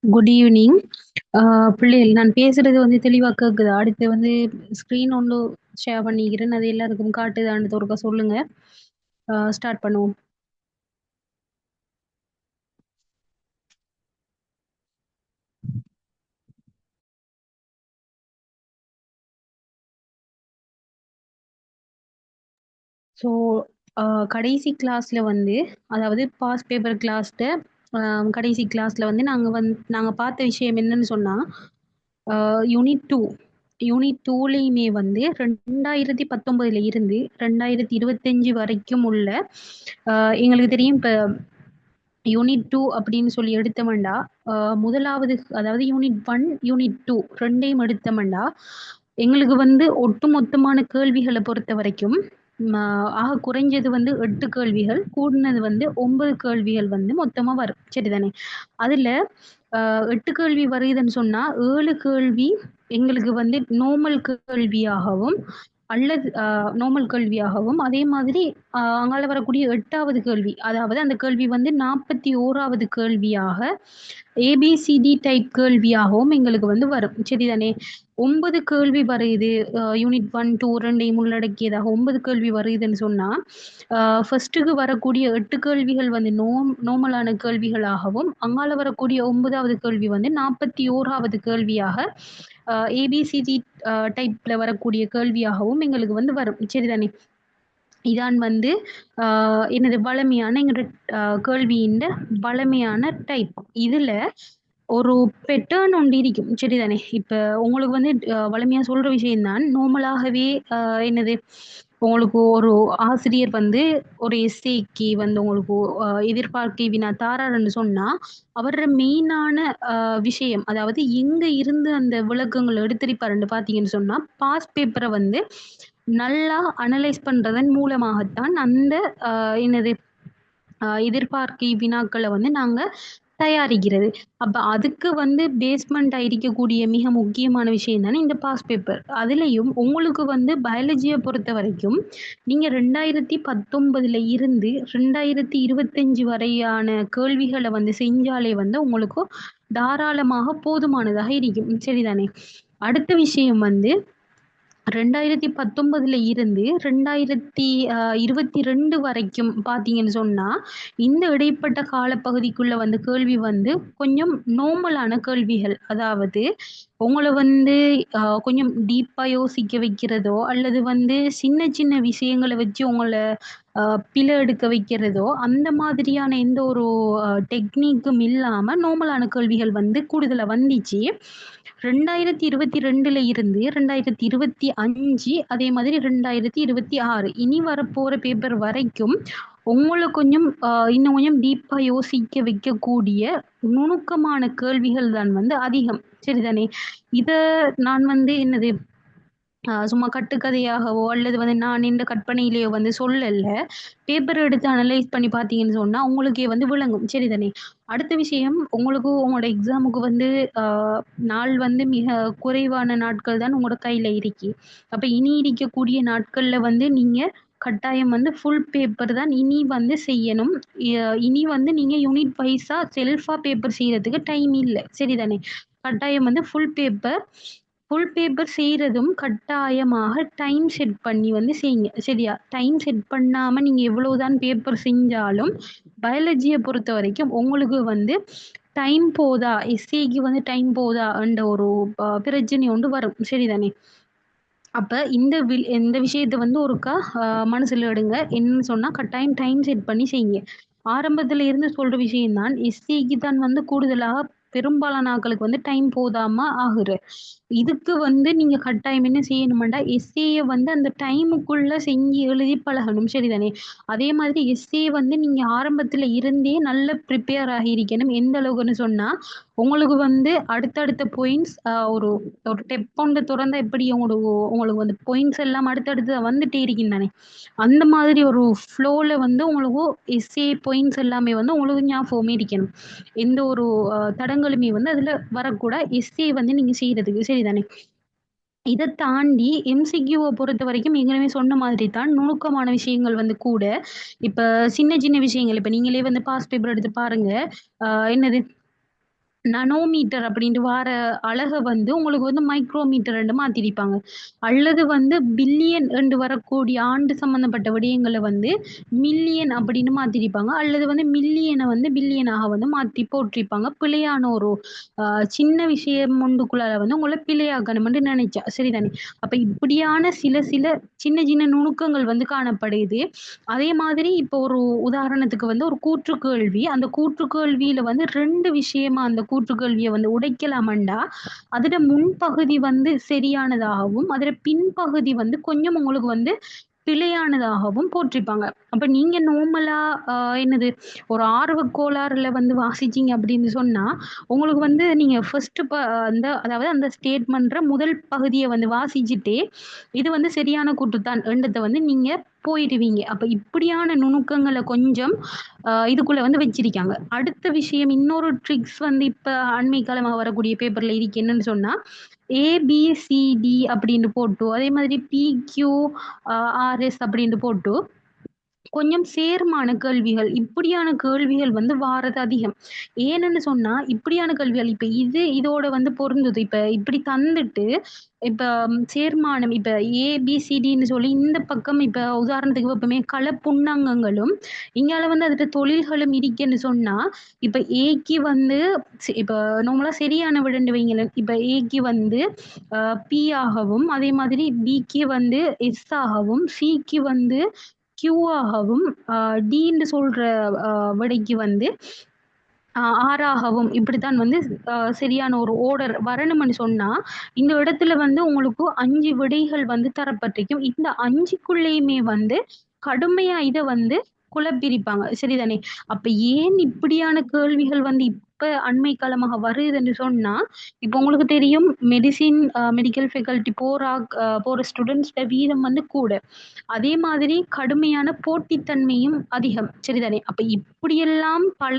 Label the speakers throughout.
Speaker 1: Good evening. பிள்ளைகள் நான் பேசுறது வந்து தெளிவா கேக்குதா? அடுத்து வந்து ஸ்க்ரீன் ஒண்ணு ஷேர் பண்ணிக்கிறேன். அது எல்லாருக்கும் காட்டுதான்னு ஒருக்கா சொல்லுங்க. ஸ்டார்ட் பண்ணுவோம். ஸோ கடைசி கிளாஸ்ல வந்து அதாவது பாஸ் பேப்பர் கிளாஸ்ல கடைசி கிளாஸ்ல வந்து நாங்க பார்த்த விஷயம் என்னன்னு சொன்னா, யூனிட் 2 யூனிட் 2லயுமே வந்து 2019ல இருந்து 2025 வரைக்கும் உள்ள எங்களுக்கு தெரியும் இப்ப யூனிட் 2 அப்படின்னு சொல்லி எடுத்தோம்னா, முதலாவது அதாவது யூனிட் 1, யூனிட் 2 2யும் எடுத்தோம்னா, எங்களுக்கு வந்து ஒட்டுமொத்தமான கேள்விகள பொறுத்தவரைக்கும், ம ஆக குறைஞ்சது வந்து 8 கேள்விகள், கூடுனது வந்து 9 கேள்விகள் வந்து மொத்தமா வரும். சரிதானே? அதுல அ 8 கேள்வி வருதுன்னு சொன்னா, 7 கேள்வி எங்களுக்கு வந்து நார்மல் கேள்வியாகவும், அல்லது நார்மல் கேள்வியாகவும், அதே மாதிரி அங்கால வரக்கூடிய 8வது கேள்வி, அதாவது அந்த கேள்வி வந்து 41வது கேள்வியாக, ஏபிசிடி டைப் கேள்வியாகவும் எங்களுக்கு வந்து வரும். சரிதானே? 9 கேள்வி வருது. யூனிட் 1, 2 2யும் உள்ளடக்கியதாக 9 கேள்வி வருதுன்னு சொன்னா, ஃபர்ஸ்ட்டுக்கு வரக்கூடிய 8 கேள்விகள் வந்து நார்மலான கேள்விகளாகவும், அங்கால வரக்கூடிய 9வது கேள்வி வந்து 41வது கேள்வியாக, ஏபிசிடி டைப்ல வரக்கூடிய கேள்வியாகவும் எங்களுக்கு வந்து வரும். சரிதானே? இதான் வந்து என்னது வளமையான எங்களோட கேள்வியின் வளமையான டைப். இதுல ஒரு பெட்டர்ன் ஒன்று இருக்கும். சரிதானே? இப்ப உங்களுக்கு வந்து வளமையா சொல்ற விஷயம் தான். நார்மலாகவே என்னது உங்களுக்கு ஒரு ஆசிரியர் வந்து ஒரு எஸ்ஏக்கு வந்து உங்களுக்கு எதிர்பார்க்கை வினா தாராருன்னு சொன்னா, அவர மெயினான விஷயம் அதாவது எங்க இருந்து அந்த விளக்கங்கள் எடுத்திருப்பாருன்னு பார்த்தீங்கன்னு சொன்னா, பாஸ் பேப்பர வந்து நல்லா அனலைஸ் பண்றதன் மூலமாகத்தான் அந்த என்னது எதிர்பார்க்கை வினாக்கள வந்து நாங்க தயாரிக்கிறது. அப்ப அதுக்கு வந்து பேஸ்மெண்டா இருக்கக்கூடிய மிக முக்கியமான விஷயம் தானே இந்த பாஸ் பேப்பர். அதுலயும் உங்களுக்கு வந்து பயாலஜிய பொறுத்தவரைக்கும், நீங்க 2019ல இருந்து 2025 வரையான கேள்விகள வந்து செஞ்சாலே வந்து உங்களுக்கு தாராளமாக போதுமானதாக இருக்கும். சரிதானே? அடுத்த விஷயம் வந்து 2019ல இருந்து 2022 வரைக்கும் பார்த்தீங்கன்னு சொன்னா, இந்த இடைப்பட்ட காலப்பகுதிக்குள்ள வந்த கேள்வி வந்து கொஞ்சம் நார்மலான கேள்விகள். அதாவது உங்கள வந்து கொஞ்சம் டீப்பா யோசிக்க வைக்கிறதோ, அல்லது வந்து சின்ன சின்ன விஷயங்கள வச்சு உங்கள பிழை எடுக்க வைக்கிறதோ, அந்த மாதிரியான எந்த ஒரு டெக்னிக்கும் இல்லாம நார்மலான கேள்விகள் வந்து கூடுதலா வந்துச்சு. 2022ல இருந்து 2025 அதே மாதிரி 2026 இனி வரப்போற பேப்பர் வரைக்கும் உங்கள கொஞ்சம் இன்னும் கொஞ்சம் டீப்பா யோசிக்க வைக்கக்கூடிய நுணுக்கமான கேள்விகள் தான் வந்து அதிகம். சரிதானே? இத நான் வந்து என்னது சும்மா கட்டுக்கதையாகவோ, அல்லது வந்து நான் இந்த கற்பனையிலேயோ வந்து சொல்லல. பேப்பர் எடுத்து அனலைஸ் பண்ணி பார்த்தீங்கன்னு சொன்னா, உங்களுக்கே வந்து விளங்கும். சரிதானே? அடுத்த விஷயம் உங்களுக்கு உங்களோட எக்ஸாமுக்கு வந்து அ நாள் வந்து மிக குறைவான நாட்கள் தான் உங்களோட கையில இருக்கு. அப்ப இனி இருக்கக்கூடிய நாட்கள்ல வந்து நீங்க கட்டாயம் வந்து ஃபுல் பேப்பர் தான் இனி வந்து செய்யணும். இனி வந்து நீங்க யூனிட் வைஸா செல்ஃபா பேப்பர் செய்றதுக்கு டைம் இல்ல. சரிதானே? கட்டாயம் வந்து ஃபுல் பேப்பர் செய்றதும் கட்டாயமாக டைம் செட் பண்ணி வந்து செய்யுங்க. சரியா? டைம் செட் பண்ணாம நீங்க எவ்வளவுதான் பேப்பர் செஞ்சாலும், பயாலஜிய பொறுத்தவரைக்கும் உங்களுக்கு வந்து டைம் போதா? எஸ்ஏக்கு வந்து டைம் போதா? என்ற ஒரு பிரச்சனை ஒன்று வரும். சரிதானே? அப்ப இந்த விஷயத்த வந்து ஒருக்கா மனசுல எடுங்க. என்னன்னு சொன்னா, கட்டாயம் டைம் செட் பண்ணி செய்யுங்க. ஆரம்பத்துல இருந்து சொல்ற விஷயம் தான். எஸ்சிக்கு தான் வந்து கூடுதலாக பெரும்பாலான ஆட்களுக்கு வந்து டைம் போதாம ஆகுது. இதுக்கு வந்து நீங்க கட்டாயம் என்ன செய்யணுமாண்டா, எஸ்ஏய வந்து அந்த டைமுக்குள்ள செஞ்சு எழுதி பழகணும். சரிதானே? அதே மாதிரி எஸ்ஏ வந்து நீங்க ஆரம்பத்துல இருந்தே நல்ல ப்ரிப்பேர் ஆகியிருக்கணும். எந்த அளவுக்குன்னு சொன்னா, உங்களுக்கு வந்து அடுத்தடுத்த பாயிண்ட்ஸ் ஒரு ஒரு டெப் ஒண்ணு தொறந்தா எப்படி உங்களுக்கு வந்து பாயிண்ட்ஸ் எல்லாம் அடுத்தடுத்து வந்துட்டே இருக்கும் தானே! அந்த மாதிரி ஒரு ஃப்ளோல வந்து உங்களுக்கு எஸ்ஏ பாயிண்ட்ஸ் எல்லாமே வந்து உங்களுக்கு ஞாபகமே இருக்கணும். எந்த ஒரு தடங்களுமே வந்து அதுல வரக்கூடா. எஸ்ஏ வந்து நீங்க செய்றதுக்கு. சரிதானே? இத தாண்டி எம்சிக்யூவ பொறுத்தவரைக்கும் ஏற்கனவே சொன்ன மாதிரி தான் நுணுக்கமான விஷயங்கள் வந்து கூட. இப்ப சின்ன சின்ன விஷயங்கள் இப்ப நீங்களே வந்து பாஸ் பேப்பர் எடுத்து பாருங்க. என்னது நனோமீட்டர் அப்படின்ட்டு வார அலக வந்து உங்களுக்கு வந்து மைக்ரோமீட்டர் என்று மாத்திருப்பாங்க. அல்லது வந்து பில்லியன் என்று வரக்கூடிய ஆண்டு சம்பந்தப்பட்ட விடயங்கள வந்து மில்லியன் அப்படின்னு மாத்திருப்பாங்க. அல்லது வந்து மில்லியன வந்து பில்லியனாக வந்து மாத்தி போட்டிருப்பாங்க. பிழையான ஒரு சின்ன விஷயம் ஒன்றுக்குள்ளால வந்து உங்கள பிழையாக்கணும்னு நினைச்சா. சரிதானே? அப்ப இப்படியான சில சில சின்ன சின்ன நுணுக்கங்கள் வந்து காணப்படுது. அதே மாதிரி இப்போ ஒரு உதாரணத்துக்கு வந்து ஒரு கூற்றுக்கேள்வி. அந்த கூற்றுக்கேள்வியில வந்து 2 விஷயமா அந்த கூற்றுக்கேள்விய வந்து உடைக்கலாமண்டா, அதுட முன்பகுதி வந்து சரியானதாகவும், அதுல பின்பகுதி வந்து கொஞ்சம் உங்களுக்கு வந்து பிழையானதாகவும் போட்டிருப்பாங்க. அப்ப நீங்க நார்மலா அ என்னது ஒரு ஆர்வக் கோளாறுல வந்து வாசிச்சீங்க அப்படின்னு சொன்னா, உங்களுக்கு வந்து நீங்க ஃபர்ஸ்ட் அந்த அதாவது அந்த ஸ்டேட்மெண்ட்ற முதல் பகுதிய வந்து வாசிச்சுட்டே, இது வந்து சரியான கூற்றுத்தான் என்றத வந்து நீங்க போயிருவீங்க. அப்ப இப்படியான நுணுக்கங்கள கொஞ்சம் இதுக்குள்ள வந்து வச்சிருக்காங்க. அடுத்த விஷயம் இன்னொரு ட்ரிக்ஸ் வந்து இப்ப அண்மை காலமா வரக்கூடிய பேப்பர்ல இருக்கு என்னன்னு சொன்னா, ஏபிசிடி அப்படின்னு போட்டு, அதே மாதிரி பிக்யூ ஆர்எஸ் அப்படின்னு போட்டு கொஞ்சம் சேர்மான கேள்விகள். இப்படியான கேள்விகள் வந்து வாரது அதிகம். ஏன்னு சொன்னா, இப்படியான கேள்விகள் இப்ப இதோட வந்து பொருந்துது. இப்ப இப்படி தந்துட்டு, இப்ப சேர்மானம் இப்ப ஏபிசிடின்னு சொல்லி இந்த பக்கம் இப்ப உதாரணத்துக்கு எப்பவுமே களப்புன்னங்கங்களும், இங்கால வந்து அதுட்ட தொழில்களும் இருக்கேன்னு சொன்னா, இப்ப ஏக்கு வந்து இப்ப நார்மலா சரியான விடைன்னு வைங்களேன். இப்ப ஏக்கு வந்து அ பி ஆகவும், அதே மாதிரி பிக்கு வந்து எஸ் ஆகவும், சிக்கு வந்து கியூ ஆகவும், டீன்னு சொல்ற விடைக்கு வந்து ஆறாகவும் இப்படித்தான் வந்து சரியான ஒரு ஓர்டர் வரணும்னு சொன்னா, இந்த இடத்துல வந்து உங்களுக்கு 5 விடைகள் வந்து தரப்பட்டிருக்கும். இந்த 5க்குள்ளேயுமே வந்து கடுமையா இத வந்து குழப்பியிருப்பாங்க. சரிதானே? அப்ப ஏன் இப்படியான கேள்விகள் வந்து இப்ப அண்மை காலமாக வருதுன்னு சொன்னா, இப்ப உங்களுக்கு தெரியும் மெடிக்கல் ஃபேக்கல்டி போற ஸ்டூடண்ட்ஸ்ட வீதம் வந்து கூட. அதே மாதிரி கடுமையான போட்டித்தன்மையும் அதிகம். சரிதானே? அப்ப இப்படியெல்லாம் பல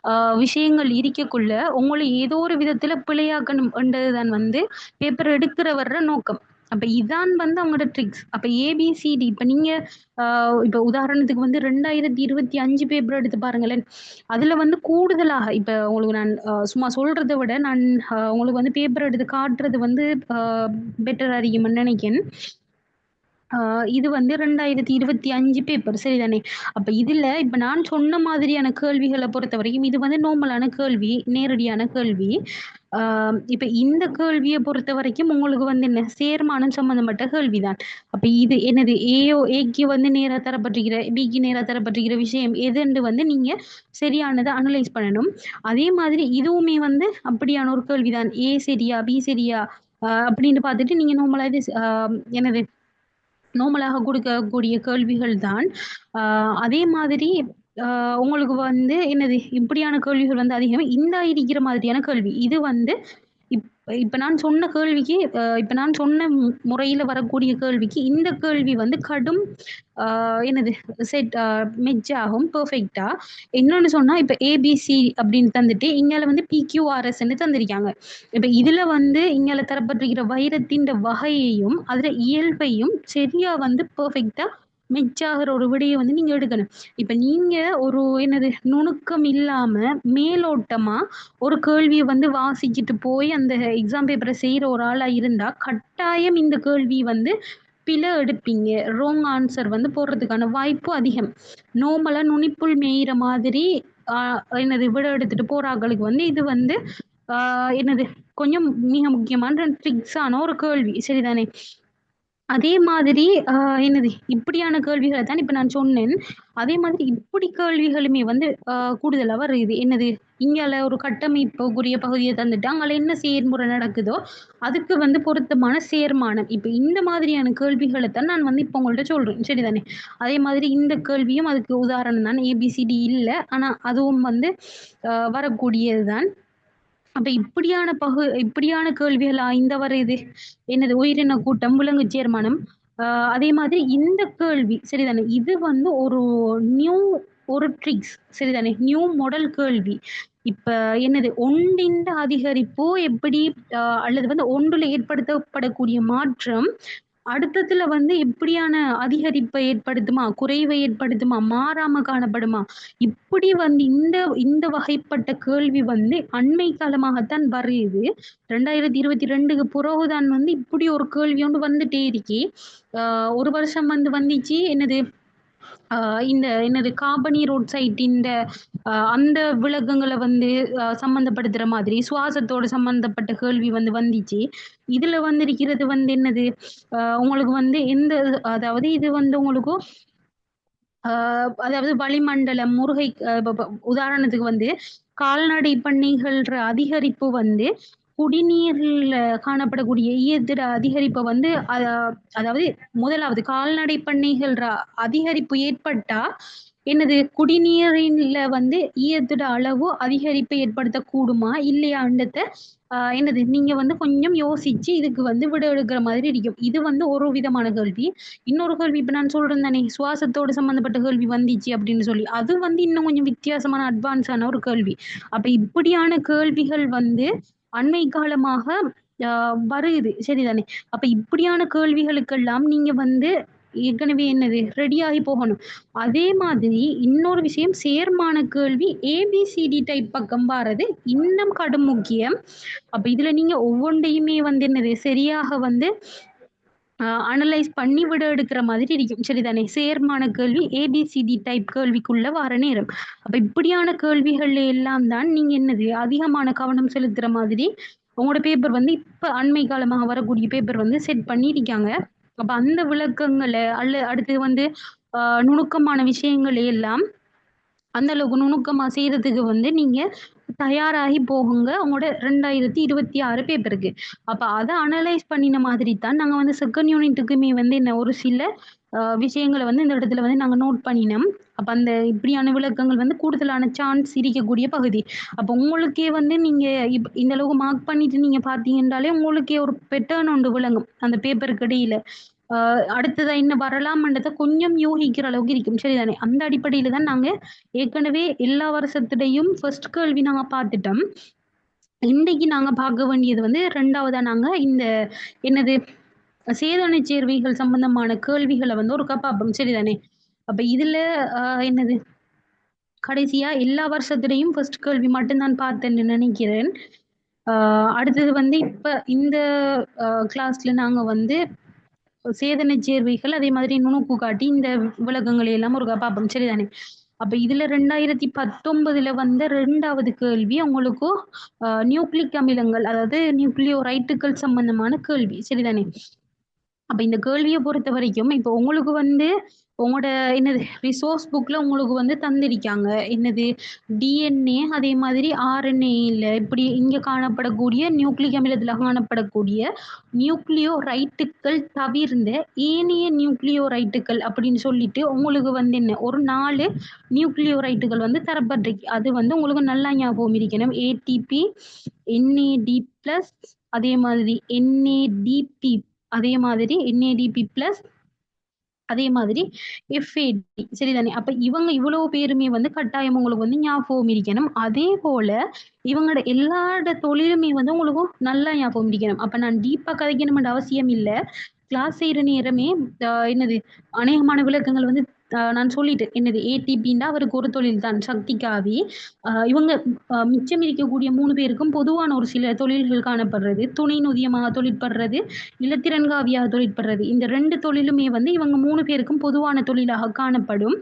Speaker 1: அ விஷயங்கள் இருக்கக்குள்ள, உங்கள ஏதோ ஒரு விதத்தில பிழையாக்கணும் என்றதுதான் வந்து பேப்பர் எடுக்கிறவர்ற நோக்கம். அப்ப இதான் வந்து அவங்களோட ட்ரிக்ஸ். அப்ப ஏபிசிடி இப்ப நீங்க இப்ப உதாரணத்துக்கு வந்து 2025 பேப்பர் எடுத்து பாருங்களேன். அதுல வந்து கூடுதலாக இப்ப உங்களுக்கு நான் சும்மா சொல்றத விட நான் உங்களுக்கு வந்து பேப்பர் எடுத்து காட்டுறது வந்து அ பெட்டரா இருக்கும்னு நெனைக்கிறேன். இது வந்து 2025 பேப்பர் சரிதானே? அப்ப இதுல இப்ப நான் சொன்ன மாதிரியான கேள்விகள பொறுத்தவரைக்கும், இது வந்து நார்மலான கேள்வி, நேரடியான கேள்வி. ஆ இப்ப இந்த கேள்விய பொறுத்தவரைக்கும் உங்களுக்கு வந்து என்ன? சேர்மானம் சம்மந்தப்பட்ட கேள்விதான். அப்ப இது என்னது ஏக்கு வந்து நேரா தரப்பட்டிருக்கிற, பிக்கு நேரா தரப்பட்டிருக்கிற விஷயம் எதுன்னு வந்து நீங்க சரியானத அனலைஸ் பண்ணணும். அதே மாதிரி இதுவுமே வந்து அப்படியான ஒரு கேள்விதான். ஏ சரியா? பி சரியா? அப்படின்னு பார்த்துட்டு நீங்க நார்மலா இது என்னது நார்மலாக குடுக்கக்கூடிய கேள்விகள் தான். அ அதே மாதிரி அ உங்களுக்கு வந்து என்னது இப்படியான கேள்விகள் வந்து அதிகம். இந்த இருக்கிற மாதிரியான கேள்வி. இது வந்து இப் இப்ப நான் சொன்ன கேள்விக்கு இப்ப நான் சொன்ன முறையில வரக்கூடிய கேள்விக்கு, இந்த கேள்வி வந்து கடும் அ என்னது செட் மெட்ச் ஆகும் பெர்ஃபெக்ட்டா. இன்னொன்னு சொன்னா, இப்ப ஏபிசி அப்படின்னு தந்துட்டு, இங்கால வந்து பிக்யூஆர்எஸ்ன்னு தந்திருக்காங்க. இப்ப இதுல வந்து இங்கால தரப்பட்டிருக்கிற வைரத்தின் வகையையும், அதுல இயல்பையும் சரியா வந்து பெர்ஃபெக்ட்டா மெட்ச் ஆகுற ஒரு விடைய வந்து நீங்க எடுக்கணும். இப்ப நீங்க ஒரு என்னது நுணுக்கம் இல்லாம, மேலோட்டமா ஒரு கேள்விய வந்து வாசிச்சுட்டு போய் அந்த எக்ஸாம் பேப்பர செய்ற ஒரு ஆளா இருந்தா, கட்டாயம் இந்த கேள்வி வந்து பிழை எடுப்பீங்க. ராங் ஆன்சர் வந்து போடுறதுக்கான வாய்ப்பு அதிகம். நார்மலா நுனிப்புல் மேயிற மாதிரி ஆ என்னது விட எடுத்துட்டு போற ஆட்களுக்கு வந்து இது வந்து ஆ என்னது கொஞ்சம் மிக முக்கியமான ட்ரிக்ஸான ஒரு கேள்வி. சரிதானே? அதே மாதிரி என்னது இப்படியான கேள்விகள தான் இப்ப நான் சொன்னேன். அதே மாதிரி இப்படி கேள்விகளுமே வந்து கூடுதலா வருது. என்னது இங்கால ஒரு கட்டமைப்புக்குரிய பகுதிய தந்துட்டு, அங்கால என்ன செயல்முறை நடக்குதோ, அதுக்கு வந்து பொருத்தமான சேர்மானம். இப்ப இந்த மாதிரியான கேள்விகள தான் நான் வந்து இப்ப உங்கள்ட்ட சொல்றேன். சரிதானே? அதே மாதிரி இந்த கேள்வியும் அதுக்கு உதாரணம் தான். ஏபிசிடி இல்ல. ஆனா அதுவும் வந்து வரக்கூடியது தான். அப்ப இப்படியான கேள்விகளா இந்த வருது? என்னது உயிரின கூட்டம், விலங்குச் சேர்மானம். அ அதே மாதிரி இந்த கேள்வி சரிதானே? இது வந்து நியூ ஒரு ட்ரிக்ஸ் சரிதானே? நியூ மாடல் கேள்வி. இப்ப என்னது ஒன்றின் அதிகரிப்பு எப்படி அல்லது வந்து ஒன்றுல ஏற்படுத்தப்படக்கூடிய மாற்றம் அடுத்ததுல வந்து எப்படியான அதிகரிப்பை ஏற்படுத்துமா? குறைவை ஏற்படுத்துமா? மாறாம காணப்படுமா? இப்படி வந்து இந்த இந்த வகைப்பட்ட கேள்வி வந்து அண்மை காலமாகத்தான் வருது. 2022க்கு பிறகுதான் வந்து இப்படி ஒரு கேள்வி ஒன்று வந்துட்டே இருக்கி. 1 வருஷம் வந்து வந்துச்சு. என்னது? இந்த என்னது காபனி ரோட் சைட் இந்த அந்த விளக்கங்கள வந்து சம்மந்தப்படுத்துற மாதிரி சுவாசத்தோட சம்மந்தப்பட்ட கேள்வி வந்து வந்துச்சு. இதுல வந்திருக்கிறது வந்து என்னது? உங்களுக்கு வந்து எந்த அதாவது இது வந்து உங்களுக்கு அதாவது வளிமண்டலம், முருகை ப ப உதாரணத்துக்கு வந்து கால்நடை பண்ணைகள்ற அதிகரிப்பு வந்து குடிநீர்ல காணப்படக்கூடிய ஈயத்திட அதிகரிப்ப வந்து அதாவது முதலாவது கால்நடை பண்ணைகள்ற அதிகரிப்பு ஏற்பட்டா, என்னது குடிநீரின்ல வந்து ஈயத்திட அளவு அதிகரிப்பை ஏற்படுத்தக்கூடுமா? இல்லையான்றத என்னது நீங்க வந்து கொஞ்சம் யோசிச்சு இதுக்கு வந்து விடை எடுக்கிற மாதிரி இருக்கும். இது வந்து ஒரு விதமான கேள்வி. இன்னொரு கேள்வி இப்ப நான் சொல்றேன் தானே, சுவாசத்தோடு சம்மந்தப்பட்ட கேள்வி வந்துச்சு அப்படின்னு சொல்லி. அது வந்து இன்னும் கொஞ்சம் வித்தியாசமான அட்வான்ஸான ஒரு கேள்வி. அப்ப இப்படியான கேள்விகள் வந்து அண்மை காலமாக வருகுது. சரிதானே? அப்ப இப்படியான கேள்விகளுக்கெல்லாம் நீங்க வந்து ஏற்கனவே என்னது ரெடியாகி போகணும். அதே மாதிரி இன்னொரு விஷயம் சேர்மான கேள்வி ஏபிசிடி டைப் பக்கம் வாரது இன்னும் கடும் முக்கியம். அப்ப இதுல நீங்க ஒவ்வொன்றையுமே வந்து என்னது சரியாக வந்து அனலைஸ் பண்ணி விட எடுக்கிற மாதிரி இருக்கும். சரிதானே? சேர்மான கேள்வி ஏபிசிடி டைப் கேள்விக்குள்ள வார நேரம். அப்ப இப்படியான கேள்விகள்ல எல்லாம் தான் நீங்க என்னது அதிகமான கவனம் செலுத்துற மாதிரி உங்களோட பேப்பர் வந்து இப்ப அண்மை காலமாக வரக்கூடிய பேப்பர் வந்து செட் பண்ணியிருக்காங்க. அப்ப அந்த விளக்கங்கள அடுத்து வந்து நுணுக்கமான விஷயங்களை எல்லாம் அந்த அளவுக்கு நுணுக்கமா செய்றதுக்கு வந்து நீங்க தயாராகி போகுங்க. உங்களோட 2026 பேப்பருக்கு. அப்ப அத அனலைஸ் பண்ணின மாதிரி தான் நாங்க வந்து செகண்ட் யூனிட்டுக்குமே வந்து என்ன ஒரு சில விஷயங்கள வந்து இந்த இடத்துல வந்து நாங்க நோட் பண்ணினோம். அப்ப அந்த இப்படியான விளக்கங்கள் வந்து கூடுதலான சான்ஸ் இருக்கக்கூடிய பகுதி. அப்ப உங்களுக்கே வந்து நீங்க இந்த அளவுக்கு மார்க் பண்ணிட்டு நீங்க பார்த்தீங்கன்றாலே, உங்களுக்கே ஒரு பேட்டர்ன் ஒன்று விளங்கும். அந்த பேப்பருக்கு இடையில. அ அடுத்ததா என்ன வரலாம்ன்றத கொஞ்சம் யூகிக்கிற அளவுக்கு இருக்கும். சரிதானே? அந்த அடிப்படையில தான் நாங்க ஏற்கனவே எல்லா வருஷத்துலயும் ஃபர்ஸ்ட் கேள்வி நாங்க பார்த்துட்டோம். இன்றைக்கு நாங்க பார்க்க வேண்டியது வந்து 2வதா நாங்க இந்த என்னது சேதன சேர்வைகள் சம்பந்தமான கேள்விகள வந்து ஒருக்கா பார்ப்போம். சரிதானே? அப்ப இதுல என்னது கடைசியா எல்லா வருஷத்துலயும் ஃபர்ஸ்ட் கேள்வி மட்டும் தான் பார்த்தேன்னு நினைக்கிறேன். அ அடுத்தது வந்து இப்ப இந்த கிளாஸ்ல நாங்க வந்து சேதன சேர்வைகள், அதே மாதிரி நுணுக்கு காட்டி இந்த விளக்கங்களை எல்லாம் ஒருக்கா பார்ப்போம். சரிதானே? அப்ப இதுல 2019ல வந்த 2வது கேள்வி உங்களுக்கு நியூக்ளிக் அமிலங்கள், அதாவது நியூக்ளியோரைட்டுகள் சம்பந்தமான கேள்வி. சரிதானே? அப்ப இந்த கேள்விய பொறுத்தவரைக்கும், இப்போ உங்களுக்கு வந்து உங்களோட என்னது ரிசோர்ஸ் புக்ல உங்களுக்கு வந்து தந்திருக்காங்க. என்னது டிஎன்ஏ அதே மாதிரி ஆர்என்ஏல இப்படி இங்க காணப்படக்கூடிய நியூக்ளிக் அமிலத்தில காணப்படக்கூடிய நியூக்ளியோரைட்டுக்கள் தவிர்ந்த ஏனைய நியூக்ளியோரைட்டுக்கள் அப்படின்னு சொல்லிட்டு உங்களுக்கு வந்து என்ன ஒரு 4 நியூக்ளியோரைட்டுகள் வந்து தரப்பட்டிருக்கு. அது வந்து உங்களுக்கு நல்லா ஞாபகம் இருக்கணும். ஏடிபி, என்ஏடி பிளஸ் அதே மாதிரி என்ஏடிபி அதே மாதிரி NADP பிளஸ் அதே மாதிரி FAD சரிதானே? அப்ப இவங்க இவ்வளவு பேருமே வந்து கட்டாயம் உங்களுக்கு வந்து ஞாபகம் இருக்கணும். அதே போல இவங்களோட எல்லாரோட தொழிலுமே வந்து உங்களுக்கு நல்லா ஞாபகம் இருக்கணும். அப்ப நான் டீப்பா கதைக்கணும்ன்ற அவசியம் இல்ல. கிளாஸ் செய்ற நேரமே என்னது அநேகமான விளக்கங்கள் வந்து நான் சொல்லிட்டேன். என்னது ஏடிபின்னா அவருக்கு ஒரு தொழில் தான் சக்திக்காவி. இவங்க மிச்சம் இருக்கக்கூடிய 3 பேருக்கும் பொதுவான ஒரு சில தொழில்கள் காணப்படுறது. துணை நொதியமாக தொழிற்படுறது, இலத்திரன்காவியாக தொழிற்படுறது. இந்த 2 தொழிலுமே வந்து இவங்க 3 பேருக்கும் பொதுவான தொழிலாக காணப்படும்.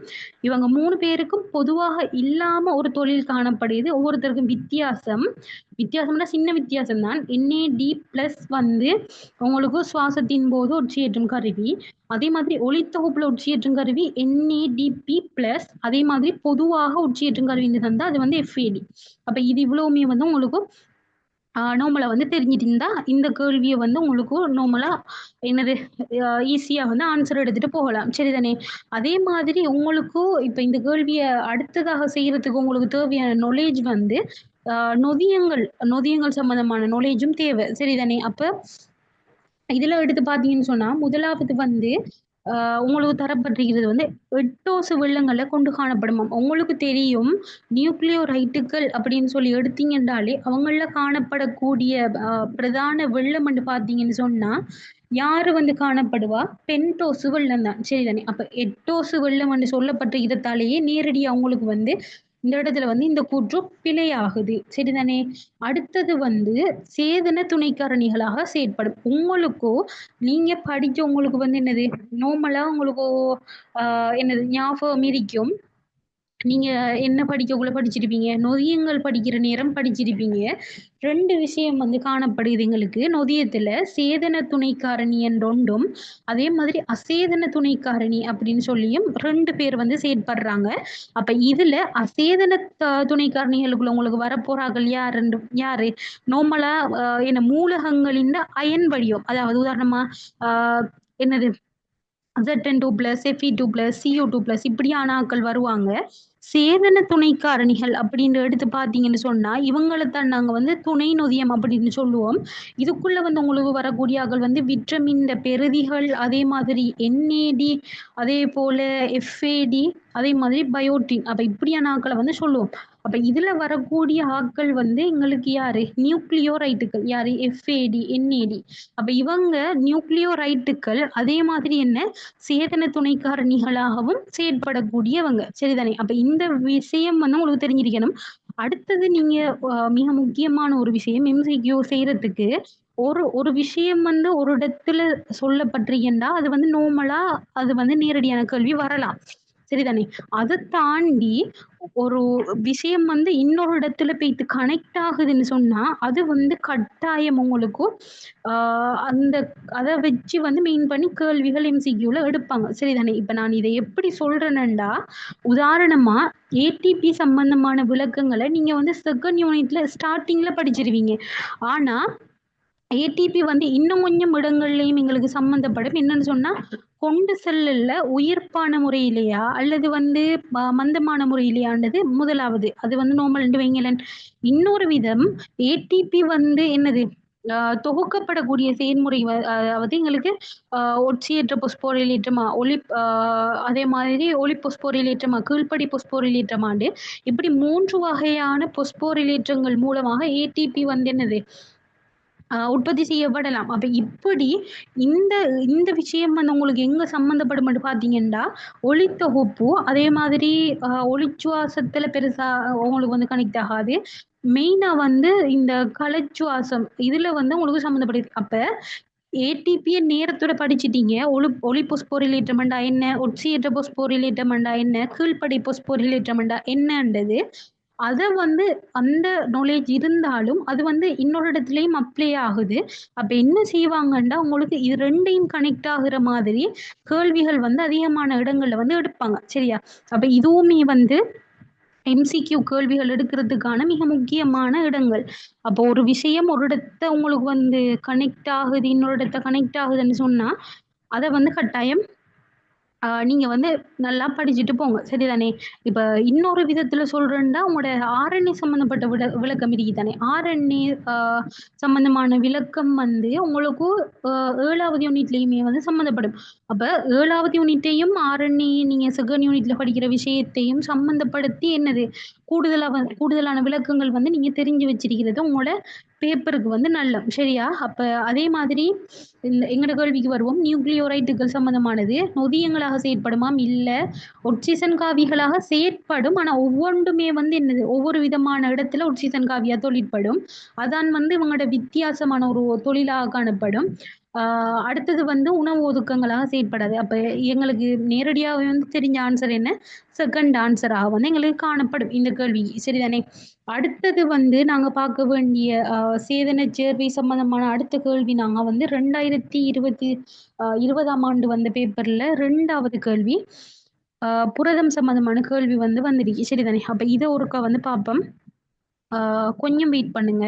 Speaker 1: இவங்க 3 பேருக்கும் பொதுவாக இல்லாம ஒரு தொழில் காணப்படுது. ஒவ்வொருத்தருக்கும் வித்தியாசம். வித்தியாசம்னா சின்ன வித்தியாசம் தான். NAD+ வந்து உங்களுக்கு சுவாசத்தின் போது ஒட்சியேற்றும் கருவி. அதே மாதிரி ஒளித்தொகுப்புல ஒட்சியேற்றும் கருவி NADP+. அதே மாதிரி பொதுவாக ஒட்சியேற்றும் கருவின்னு தந்தா அது வந்து FAD. அப்ப இது இவ்வளவுமே வந்து உங்களுக்கு நார்மலா வந்து தெரிஞ்சுட்டு இருந்தா, இந்த கேள்விய வந்து உங்களுக்கு நார்மலா என்னது ஈஸியா வந்து ஆன்சர் எடுத்துட்டு போகலாம். சரிதானே? அதே மாதிரி உங்களுக்கு இப்ப இந்த கேள்விய அடுத்ததாக செய்யறதுக்கு உங்களுக்கு தேவையான நாலேட்ஜ் வந்து அ நொதியங்கள் நொதியங்கள் சம்மந்தமான நாலேட்ஜும் தேவை. சரிதானே? அப்ப இதுல எடுத்து பார்த்தீங்கன்னு சொன்னா, முதலாவது வந்து உங்களுக்கு தரப்பட்டிருக்கிறது வந்து 8 வெள்ளங்கள்ல கொண்டு காணப்படுமாம். உங்களுக்கு தெரியும் நியூக்ளியோரைட்டுகள் அப்படின்னு சொல்லி எடுத்தீங்கன்றாலே, அவங்கள்ல காணப்படக்கூடிய பிரதான வெள்ளம் என்று பார்த்தீங்கன்னு சொன்னா, யாரு வந்து காணப்படுவா? பென்டோசு வெள்ளம் தான். சரிதானே? அப்ப எட்டோசு வெள்ளம் என்று சொல்லப்பட்டிருக்கிறதாலேயே நேரடியா உங்களுக்கு வந்து இந்த இடத்துல வந்து இந்த கூற்று பிழையாகுது. சரிதானே? அடுத்தது வந்து சேதன துணைக்காரணிகளாக செயற்படும். உங்களுக்கோ நீங்க படிச்ச உங்களுக்கு வந்து என்னது நார்மலா உங்களுக்கு என்னது ஞாபகம் இருக்கும். நீங்க என்ன படிக்கக்குள்ள படிச்சிருப்பீங்க? நொதியங்கள் படிக்கிற நேரம் படிச்சிருப்பீங்க. 2 விஷயம் வந்து காணப்படுது எங்களுக்கு. நொதியத்துல சேதன துணை காரணி என்ற ஒன்றும், அதே மாதிரி அசேதன துணை காரணி அப்படின்னு சொல்லியும் 2 பேர் வந்து செயற்படுறாங்க. அப்ப இதுல அசேதன துணை காரணிகளுக்குள்ள உங்களுக்கு வரப்போறார்கள் யாரு? நார்மலா என்ன மூலகங்களின் அயன் வடிவம். அதாவது உதாரணமா அ என்னது ZN2+, Fe2+, CO2+ இப்படியான ஆட்கள் வருவாங்க. சேதன துணை காரணிகள் அப்படின்னு எடுத்து பார்த்தீங்கன்னு சொன்னா, இவங்களத்தான் நாங்க வந்து துணை நொதியம் அப்படின்னு சொல்லுவோம். இதுக்குள்ள வந்து உங்களுக்கு வரக்கூடிய ஆட்கள் வந்து விட்டமின் பெறுதிகள், அதே மாதிரி NAD, அதே போல FAD, அதே மாதிரி பயோட்டின். அப்ப இப்படியான ஆட்கள வந்து சொல்லுவோம். அப்ப இதுல வரக்கூடிய ஆட்கள் வந்து எங்களுக்கு யாரு? நியூக்ளியோரைட்டுகள். யாரு? FAD, NAD. அப்ப இவங்க நியூக்ளியோரைட்டுகள் அதே மாதிரி என்ன சேதன துணை காரணிகளாகவும் செயற்படக்கூடியவங்க. சரிதானே? அப்ப இந்த விஷயம் வந்து உங்களுக்கு தெரிஞ்சிருக்கணும். அடுத்தது நீங்க மிக முக்கியமான ஒரு விஷயம் MCQ செய்றதுக்கு ஒரு ஒரு விஷயம் வந்து ஒரு இடத்துல சொல்லப்பட்டிருக்குன்னா, அது வந்து நார்மலா அது வந்து நேரடியான கேள்வி வரலாம். சரிதானே? அத தாண்டி ஒரு விஷயம் வந்து இன்னொரு இடத்துல போயிட்டு கனெக்ட் ஆகுதுன்னு சொன்னா, அது வந்து கட்டாயம் உங்களுக்கு ஆ அந்த அத வச்சு வந்து மெயின் பண்ணி கேள்விகள் MCQல எடுப்பாங்க. சரிதானே? இப்ப நான் இத எப்படி சொல்றேன்னுண்டா, உதாரணமா ATP சம்பந்தமான விளக்கங்கள நீங்க வந்து 2ண்ட் யூனிட்ல ஸ்டார்ட்டிங்ல படிச்சிருவீங்க. ஆனா, ஏடிபி வந்து இன்னும் கொஞ்சம் இடங்கள்லயும் எங்களுக்கு சம்மந்தப்படும். என்னன்னு சொன்னா, கொண்டு செல்லல்ல உயிர்ப்பான முறையிலயா? அல்லது வந்து மந்தமான முறையிலயான்றது முதலாவது. அது வந்து நார்மல் என்று வைங்களேன். இன்னொரு விதம் ஏடிபி வந்து என்னது? அ தொகுக்கப்படக்கூடிய செயல்முறை அதாவது எங்களுக்கு அ ஒட்சியேற்ற பொஸ்போரிலேற்றமா, அதே மாதிரி ஒளி பொஸ்போரிலேற்றமா, கீழ்ப்படி பொஸ்போரிலேற்றமாண்டு இப்படி 3 வகையான பொஸ்போரிலேற்றங்கள் மூலமாக ஏடிபி வந்து என்னது? உற்பத்தி செய்யப்படலாம். அப்ப இப்படி இந்த இந்த விஷயம் வந்து உங்களுக்கு எங்க சம்மந்தப்படும்னு பார்த்தீங்கன்னா, ஒளித்தொகுப்பு அதே மாதிரி ஒளிச்சுவாசத்துல பெருசா உங்களுக்கு வந்து கனெக்ட் ஆகாது. மெயினா வந்து இந்த கலச்சுவாசம் இதுல வந்து உங்களுக்கு சம்மந்தப்படுது. அப்ப ஏடிபிய நேரத்தோட படிச்சுட்டீங்க. ஒளி பொஸ்போரிலேற்றம்ண்டா என்ன? ஒட்சியேற்ற பொஸ்போரிலேற்றம்ண்டா என்ன? கீழ்ப்படை பொஸ்போரிலேற்றம்ண்டா என்னன்றது அத வந்து அந்த நாலேட்ஜ் இருந்தாலும், அது வந்து இன்னொரு இடத்துலயும் அப்ளை ஆகுது. அப்ப என்ன செய்வாங்கன்னா, உங்களுக்கு இது 2யும் கனெக்ட் ஆகுற மாதிரி கேள்விகள் வந்து அதிகமான இடங்கள்ல வந்து எடுப்பாங்க. சரியா? அப்ப இதுவுமே வந்து MCQ கேள்விகள் எடுக்கிறதுக்கான மிக முக்கியமான இடங்கள். அப்போ ஒரு விஷயம் ஒரு இடத்த உங்களுக்கு வந்து கனெக்ட் ஆகுது, இன்னொரு இடத்த கனெக்ட் ஆகுதுன்னு சொன்னா, அத வந்து கட்டாயம் நீங்க வந்து நல்லா படிச்சுட்டு போங்க. சரிதானே? இப்ப இன்னொரு விதத்துல சொல்றேன்டா, உங்களோட ஆர்என்ஏ சம்மந்தப்பட்ட விளக்கம் இருக்கு தானே? ஆர்என்ஏ சம்மந்தமான விளக்கம் வந்து உங்களுக்கு அ 7வது யூனிட்லயுமே வந்து சம்மந்தப்படும். அப்ப 7வது யூனிட்டையும் ஆர்என்ஏ நீங்க 2ண்ட் யூனிட்ல படிக்கிற விஷயத்தையும் சம்மந்தப்படுத்தி என்னது? கூடுதலான விளக்கங்கள் வந்து நீங்க தெரிஞ்சு வச்சிருக்கிறது உங்களோட பேப்பருக்கு வந்து நல்லம். சரியா? அப்ப அதே மாதிரி எங்கட கேள்விக்கு வருவோம். நியூக்ளியோரைட்டுகள் சம்மந்தமானது நொதியங்களாக செயற்படுமாம்? இல்ல. ஒட்சிசன் காவிகளாக செயற்படும். ஆனா ஒவ்வொன்றுமே வந்து என்னது? ஒவ்வொரு விதமான இடத்துல ஒட்சிசன் காவியா தொழிற்படும். அதான் வந்து இவங்களோட வித்தியாசமான ஒரு தொழிலாக காணப்படும். ஆ அடுத்தது வந்து உணவு ஒதுக்கங்களாக செயற்படாது. அப்ப எங்களுக்கு நேரடியாவே வந்து தெரிஞ்ச ஆன்சர் என்ன? 2ண்ட் ஆன்சராக வந்து எங்களுக்கு காணப்படும் இந்த கேள்வி. சரிதானே? அடுத்தது வந்து நாங்க பார்க்க வேண்டிய சேதன சேர்வை சம்பந்தமான அடுத்த கேள்வி நாங்க வந்து 2020ஆம் ஆண்டு வந்த பேப்பர்ல 2வது கேள்வி. அ புரதம் சம்பந்தமான கேள்வி வந்து வந்துருக்கு. சரிதானே? அப்ப இத ஒருக்கா வந்து பார்ப்போம். கொஞ்சம் வெயிட் பண்ணுங்க.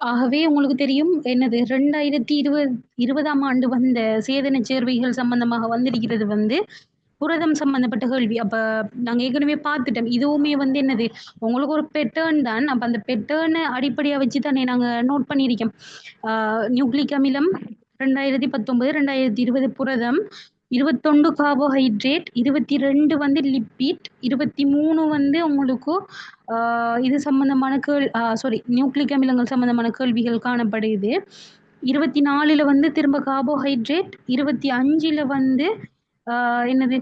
Speaker 1: ஆகவே உங்களுக்கு தெரியும் என்னது 2020ஆம் ஆண்டு வந்த சேதனச் சேர்வைகள் சம்பந்தமாக வந்திருக்கிறது வந்து புரதம் சம்பந்தப்பட்ட கேள்வி. அப்ப நாங்க ஏற்கனவே பார்த்துட்டோம். இதுவுமே வந்து என்னது உங்களுக்கு ஒரு பேட்டர்ன் தான். அப்ப அந்த பேட்டர்ன அடிப்படையா வச்சு தானே நாங்க நோட் பண்ணியிருக்கோம். நியூக்ளிக் அமிலம் 2019, 2020 புரதம், 21 கார்போஹைட்ரேட், 22 வந்து லிப்பிட், 23 வந்து உங்களுக்கு ஆ இது சம்மந்தமான சாரி நியூக்ளிக் அமிலங்கள் சம்மந்தமான கேள்விகள் காணப்படுது. 24ல வந்து திரும்ப கார்போஹைட்ரேட், 25ல வந்து ஆ என்னது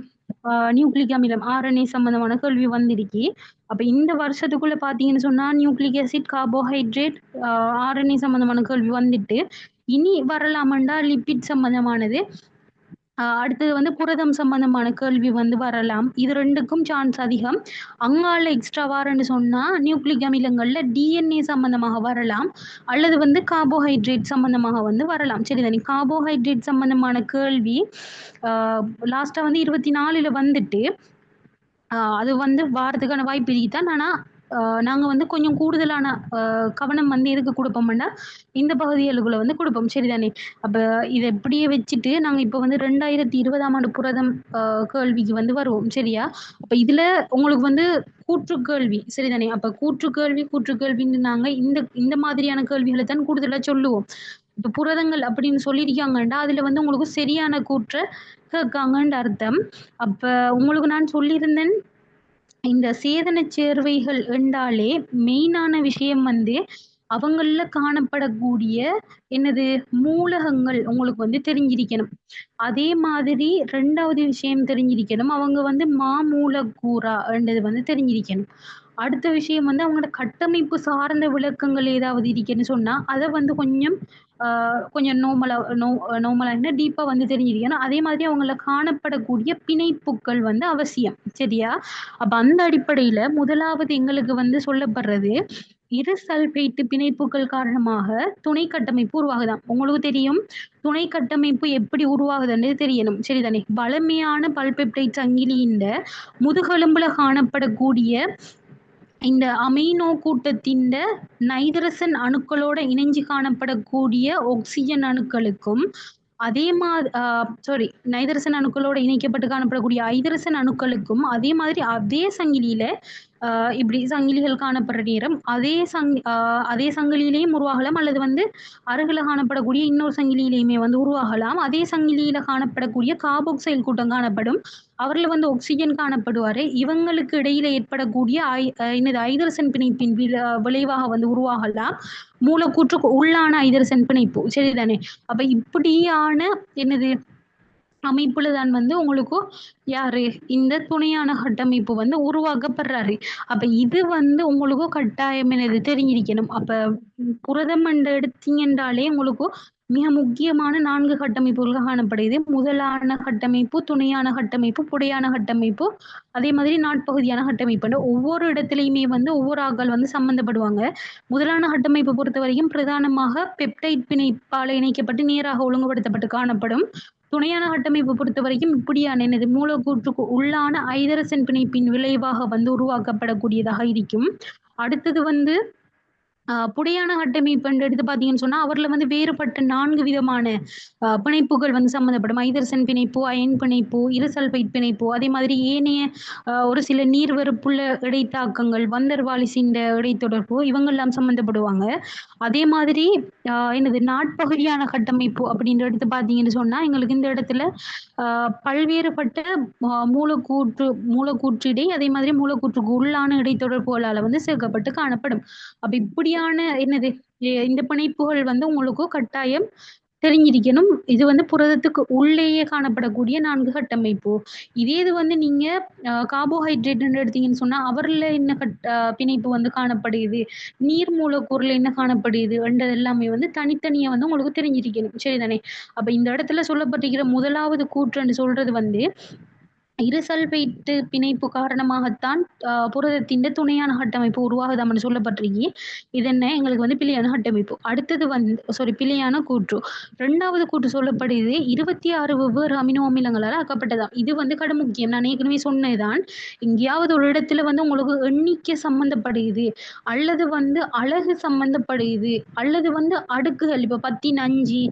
Speaker 1: நியூக்ளிக் அமிலம் ஆர்என்ஏ சம்மந்தமான கேள்வி வந்திருக்கு. அப்ப இந்த வருஷத்துக்குள்ள பார்த்தீங்கன்னு சொன்னா, நியூக்ளிக் ஆசிட், கார்போஹைட்ரேட், ஆர்என்ஏ சம்மந்தமான கேள்வி வந்துட்டு, இனி வரலாமெண்டா லிப்பிட் சம்மந்தமானது. அடுத்தது வந்து புரதம் சம்பந்தமான கேள்வி வந்து வரலாம். இது 2க்கும் சான்ஸ் அதிகம். அங்கால எக்ஸ்ட்ரா வாரன்னு சொன்னா, நியூக்ளிக் அமிலங்கள்ல டிஎன்ஏ சம்பந்தமாக வரலாம். அல்லது வந்து கார்போஹைட்ரேட் சம்பந்தமாக வந்து வரலாம். சரிதானே? கார்போஹைட்ரேட் சம்பந்தமான கேள்வி அ லாஸ்ட்டா வந்து 24ல வந்துட்டு, அது வந்து வாரதுக்கான வாய்ப்பு இருக்கு தான். ஆனா, நாங்க வந்து கொஞ்சம் கூடுதலான அ கவனம் வந்து எதுக்கு குடுப்போம்னா, இந்த பகுதிகளுக்குள்ள வந்து குடுப்போம். சரிதானே? அப்ப இத இப்படியே வச்சுட்டு, நாங்க இப்ப வந்து 2020ஆம் ஆண்டு புரதம் அ கேள்விக்கு வந்து வருவோம். சரியா? அப்ப இதுல உங்களுக்கு வந்து கூற்று கேள்வி. சரிதானே? அப்ப கூற்று கேள்வின்னு நாங்க இந்த இந்த மாதிரியான கேள்விகள தான் கூடுதலா சொல்லுவோம். இப்ப புரதங்கள் அப்படின்னு சொல்லியிருக்காங்கன்டா, அதுல வந்து உங்களுக்கு சரியான கூற்ற கேட்காங்கன்னு அர்த்தம். அப்ப உங்களுக்கு நான் சொல்லியிருந்தேன் இந்த சேதனச் சேர்வைகள் என்றாலே மெயினான விஷயம் வந்து அவங்கள்ல காணப்படக்கூடிய என்னது மூலகங்கள் உங்களுக்கு வந்து தெரிஞ்சிருக்கணும். அதே மாதிரி 2வது விஷயம் தெரிஞ்சிருக்கணும். அவங்க வந்து மாமூலக்கூறா என்றது வந்து தெரிஞ்சிருக்கணும். அடுத்த விஷயம் வந்து அவங்களோட கட்டமைப்பு சார்ந்த விளக்கங்கள் ஏதாவது இருக்குன்னு சொன்னா, அத வந்து கொஞ்சம் ஆ கொஞ்சம் நார்மலா என்ன டீப்பா வந்து தெரிஞ்சிருக்கணும். அதே மாதிரி அவங்கள காணப்படக்கூடிய பிணைப்புக்கள் வந்து அவசியம். சரியா? அப்ப அந்த அடிப்படையில முதலாவது எங்களுக்கு வந்து சொல்லப்படுறது, இருசல்பேட்டு பிணைப்புகள் காரணமாக துணை கட்டமைப்பு உருவாகுதாம். உங்களுக்கு தெரியும், துணை கட்டமைப்பு எப்படி உருவாகுதுன்னு தெரியணும். சரிதானே? வளமையான பல்பெப்டைட் சங்கிலியின்ட முதுகெலும்புல காணப்படக்கூடிய இந்த அமைனோ கூட்டத்தின்ட நைதரசன் அணுக்களோட இணைஞ்சு காணப்படக்கூடிய ஆக்ஸிஜன் அணுக்களுக்கும், அதே சாரி நைதரசன் அணுக்களோட இணைக்கப்பட்டு காணப்படக்கூடிய ஐதரசன் அணுக்களுக்கும், அதே மாதிரி அதே சங்கிலியில அ இப்படி சங்கிலிகள் காணப்படுற நேரம், அதே சங்கிலியிலேயும் உருவாகலாம். அல்லது வந்து அருகில காணப்படக்கூடிய இன்னொரு சங்கிலியிலேயுமே வந்து உருவாகலாம். அதே சங்கிலியில காணப்படக்கூடிய கார்பாக்சைல் கூட்டம் காணப்படும். அவர்ல வந்து ஆக்ஸிஜன் காணப்படுவாரு. இவங்களுக்கு இடையில ஏற்படக்கூடிய என்னது ஐதரசன் பிணைப்பின் விளைவாக வந்து உருவாகலாம். மூலக்கூற்றுக்கு உள்ளான ஐதரசன் பிணைப்பு. சரிதானே? அப்ப இப்படியான என்னது அமைப்புல தான் வந்து உங்களுக்கு யாரு இந்த துணையான கட்டமைப்பு வந்து உருவாக்கப்படுறாரு. அப்ப இது வந்து உங்களுக்கு கட்டாயம் என்னது தெரிஞ்சிருக்கணும். அப்ப புரதம் என்று எடுத்தீங்கன்றாலே உங்களுக்கு மிக முக்கியமான 4 கட்டமைப்புகள் காணப்படுது. முதலான கட்டமைப்பு, துணையான கட்டமைப்பு, புடையான கட்டமைப்பு, அதே மாதிரி நாட்பகுதியான கட்டமைப்புன்னு ஒவ்வொரு இடத்துலயுமே வந்து ஒவ்வொரு ஆட்கள் வந்து சம்மந்தப்படுவாங்க. முதலான கட்டமைப்பை பொறுத்தவரைக்கும் பிரதானமாக பெப்டைட் பிணைப்பால இணைக்கப்பட்டு நேராக ஒழுங்குபடுத்தப்பட்டு காணப்படும். துணையான கட்டமைப்பு பொறுத்தவரைக்கும் இப்படியான என்னது மூலக்கூற்றுக்கு உள்ளான ஐதரசன் பிணைப்பின் விளைவாக வந்து உருவாக்கப்படக்கூடியதாக இருக்கும். அடுத்தது வந்து புடையான கட்டமைப்புன்னு எடுத்து பார்த்தீங்கன்னு சொன்னா, அவர்ல வந்து வேறுபட்ட 4 விதமான பிணைப்புகள் வந்து சம்மந்தப்படும். ஐதரசன் பிணைப்பு, அயன் பிணைப்பு, இருசல்பைட் பிணைப்பு, அதே மாதிரி ஏனைய ஒரு சில நீர்வெறுப்புள்ள இடைத்தாக்கங்கள், வந்தர் வாலிஸின் இடைத்தொடர்பு இவங்கெல்லாம் சம்மந்தப்படுவாங்க. அதே மாதிரி என்னது நாட்பகுதியான கட்டமைப்பு அப்படின்னு எடுத்து பார்த்தீங்கன்னு சொன்னா, எங்களுக்கு இந்த இடத்துல பல்வேறுபட்ட மூலக்கூற்றிடை, அதே மாதிரி மூலக்கூற்றுக்கு உள்ளான இடைத்தொடர்புகளால வந்து சேர்க்கப்பட்டு காணப்படும். அப்ப இப்படியான என்னது இந்த பிணைப்புகள் வந்து உங்களுக்கு கட்டாயம் தெரிஞ்சிருக்கணும். இது வந்து புரதத்துக்கு உள்ளேயே காணப்படக்கூடிய 4 கட்டமைப்பு. இதே இது வந்து நீங்க கார்போஹைட்ரேட்ன்னு எடுத்தீங்கன்னு சொன்னா, அவர்ல என்ன பிணைப்பு வந்து காணப்படுது, நீர் மூலக்கூறுல என்ன காணப்படுது என்றது எல்லாமே வந்து தனித்தனியா வந்து உங்களுக்கு தெரிஞ்சிருக்கணும். சரிதானே? அப்ப இந்த இடத்துல சொல்லப்பட்டிருக்கிற முதலாவது கூற்றுன்னு சொல்றது வந்து இருசல்பேட்டு பிணைப்பு காரணமாகத்தான் புரதத்தின் துணையான கட்டமைப்பு உருவாகுதாம்னு சொல்லப்பட்டிருக்கு. இது என்ன எங்களுக்கு வந்து பிழையான கட்டமைப்பு. அடுத்தது வந்து பிழையான கூற்று. 2வது கூற்று சொல்லப்படுது 26 வெவ்வேறு அமினோ அமிலங்களால் ஆக்கப்பட்டதாம். இது வந்து கடும் முக்கியம். நான் ஏற்கனவே சொன்னதுதான். எங்கேயாவது ஒரு இடத்துல வந்து உங்களுக்கு எண்ணிக்கை சம்மந்தப்படுது, அல்லது வந்து அழகு சம்மந்தப்படுது, அல்லது வந்து அடுக்குகள் இப்போ 15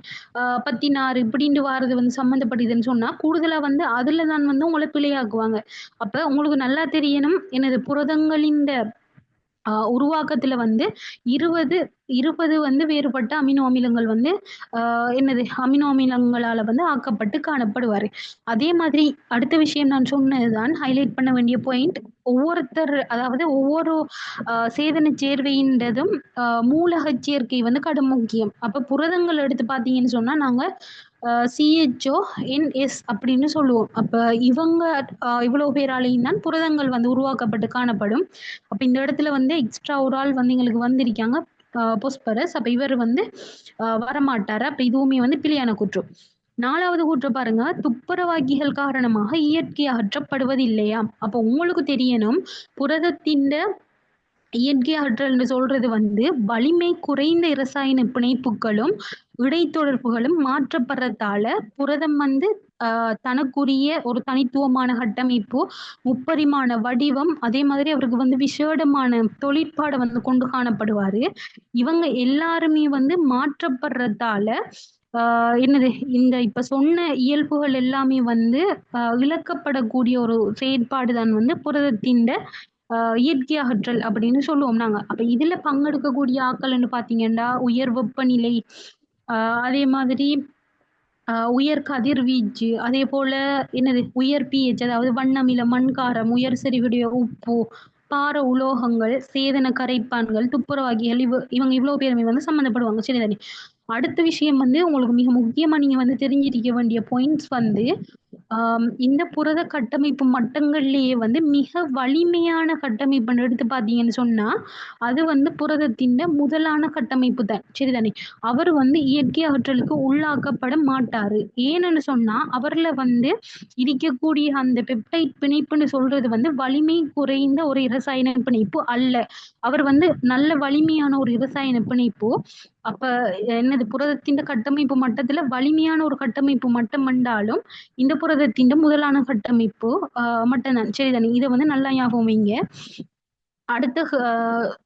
Speaker 1: 16 இப்படின்ட்டு வாரது வந்து சம்மந்தப்படுதுன்னு சொன்னா, கூடுதலா வந்து அதுல தான் வந்து உங்கள பிழையாக்குவாங்க. அப்ப உங்களுக்கு நல்லா தெரியணும், எனது புரதங்களின் உருவாக்கத்துல வந்து 20 வந்து வேறுபட்ட அமினோ அமிலங்கள் வந்து அமினோ அமிலங்களால வந்து ஆக்கப்பட்டு காணப்படுவாரு. அதே மாதிரி அடுத்த விஷயம் நான் சொன்னதுதான் ஹைலைட் பண்ண வேண்டிய பாயிண்ட். அதாவது ஒவ்வொரு சேதன சேர்வையின்றதும் மூலகச் சேர்க்கை வந்து கடும் முக்கியம். அப்ப புரதங்கள் எடுத்து பார்த்தீங்கன்னு சொன்னா, நாங்க CHO, NS அப்படின்னு சொல்லுவோம். அப்ப இவங்க இவ்வளோ பேராலையும் தான் புரதங்கள் வந்து உருவாக்கப்பட்டு காணப்படும். அப்ப இந்த இடத்துல வந்து எக்ஸ்ட்ரா ஒரு ஆள் வந்து எங்களுக்கு வந்திருக்காங்க, பொஸ்பரஸ். அப்ப இவர் வந்து வரமாட்டாரு. அப்ப இதுவுமே வந்து பிழையான கூற்று. 4வது கூற்று பாருங்க, துப்புரவாக்கிகள் காரணமாக இயற்கை அகற்றப்படுவது இல்லையாம். அப்ப உங்களுக்கு தெரியணும், புரதத்தின் இயற்கை ஆற்றல்னு சொல்றது வந்து வலிமை குறைந்த இரசாயன பிணைப்புகளும் இடைத்தொடர்புகளும் மாற்றப்படுறதால புரதம் வந்து தனக்குரிய ஒரு தனித்துவமான கட்டமைப்பு, முப்பரிமாண வடிவம், அதே மாதிரி அவருக்கு வந்து விசேடமான தொழிற்பாடு வந்து கொண்டு காணப்படுவாரு. இவங்க எல்லாருமே வந்து மாற்றப்படுறதால என்னது இந்த இப்ப சொன்ன இயல்புகள் எல்லாமே வந்து இழக்கப்படக்கூடிய ஒரு செயற்பாடு தான் வந்து புரதத்தின் இயற்கை அகற்றல் அப்படின்னு சொல்லுவோம் நாங்க. அப்ப இதுல பங்கெடுக்கக்கூடிய ஆட்கள்னு பாத்தீங்கன்னா, உயர் வெப்பநிலை, அதே மாதிரி உயர் கதிர்வீச்சு, அதே போல என்னது உயர் pH, அதாவது வண்ணமில, மண்காரம், உயர் செறிவுடைய உப்பு, பார உலோகங்கள், சேதன கரைப்பான்கள், துப்புரவாகிகள் இவங்க இவ்வளவு பேருமே வந்து சம்மந்தப்படுவாங்க. சரிதானே? அடுத்த விஷயம் வந்து உங்களுக்கு மிக முக்கியமா நீங்க வந்து தெரிஞ்சிருக்க வேண்டிய பாயிண்ட்ஸ் வந்து இந்த புரத கட்டமைப்பு மட்டங்கள்லயே வந்து மிக வலிமையான கட்டமைப்புன்னு எடுத்து பார்த்தீங்கன்னு சொன்னா, அது வந்து புரதத்தின் முதலான கட்டமைப்பு தான். சரிதானே? அவர் வந்து இயற்கை ஆற்றலுக்கு உள்ளாக்கப்பட மாட்டாரு. ஏன்னு சொன்னா, அவர்ல வந்து இருக்கக்கூடிய அந்த பெப்டைட் பிணைப்புன்னு சொல்றது வந்து வலிமை குறைந்த ஒரு இரசாயன பிணைப்பு அல்ல. அவர் வந்து நல்ல வலிமையான ஒரு இரசாயன பிணைப்பு. அப்ப என்னது புரதத்தின் கட்டமைப்பு மட்டத்துல வலிமையான ஒரு கட்டமைப்பு மட்டம் என்றாலும், இந்த புரதத்தின் முதலான கட்டமைப்பு மட்டும்தான். சரிதானே? இதை வந்து நல்லா ஞாபகம் வைங்க. அடுத்து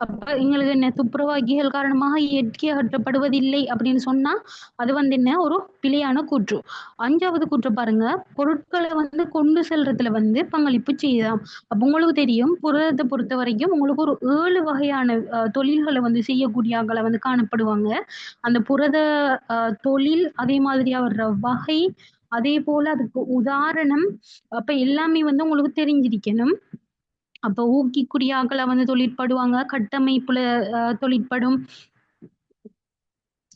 Speaker 1: அப்ப எங்களுக்கு என்ன துப்புரவாக்கிகள் காரணமாக இயற்கை அகற்றப்படுவதில்லை அப்படின்னு சொன்னா, அது வந்து என்ன ஒரு பிழையான கூற்று. 5வது கூற்று பாருங்க, பொருட்களை வந்து கொண்டு செல்றதுல வந்து பங்களிப்பு செய்யுதாம். அப்ப உங்களுக்கு தெரியும், புரதத்தை பொறுத்த வரைக்கும் உங்களுக்கு ஒரு 7 வகையான தொழில்களை வந்து செய்யக்கூடிய ஆட்களை வந்து காணப்படுவாங்க. அந்த புரத தொழில், அதே மாதிரி அவர வகை, அதே போல அதுக்கு உதாரணம், அப்ப எல்லாமே வந்து உங்களுக்கு தெரிஞ்சிருக்கணும். அப்ப ஊக்கிக்குரிய ஆட்களா வந்து தொழிற்படுவாங்க, கட்டமைப்புல தொழிற்படும்,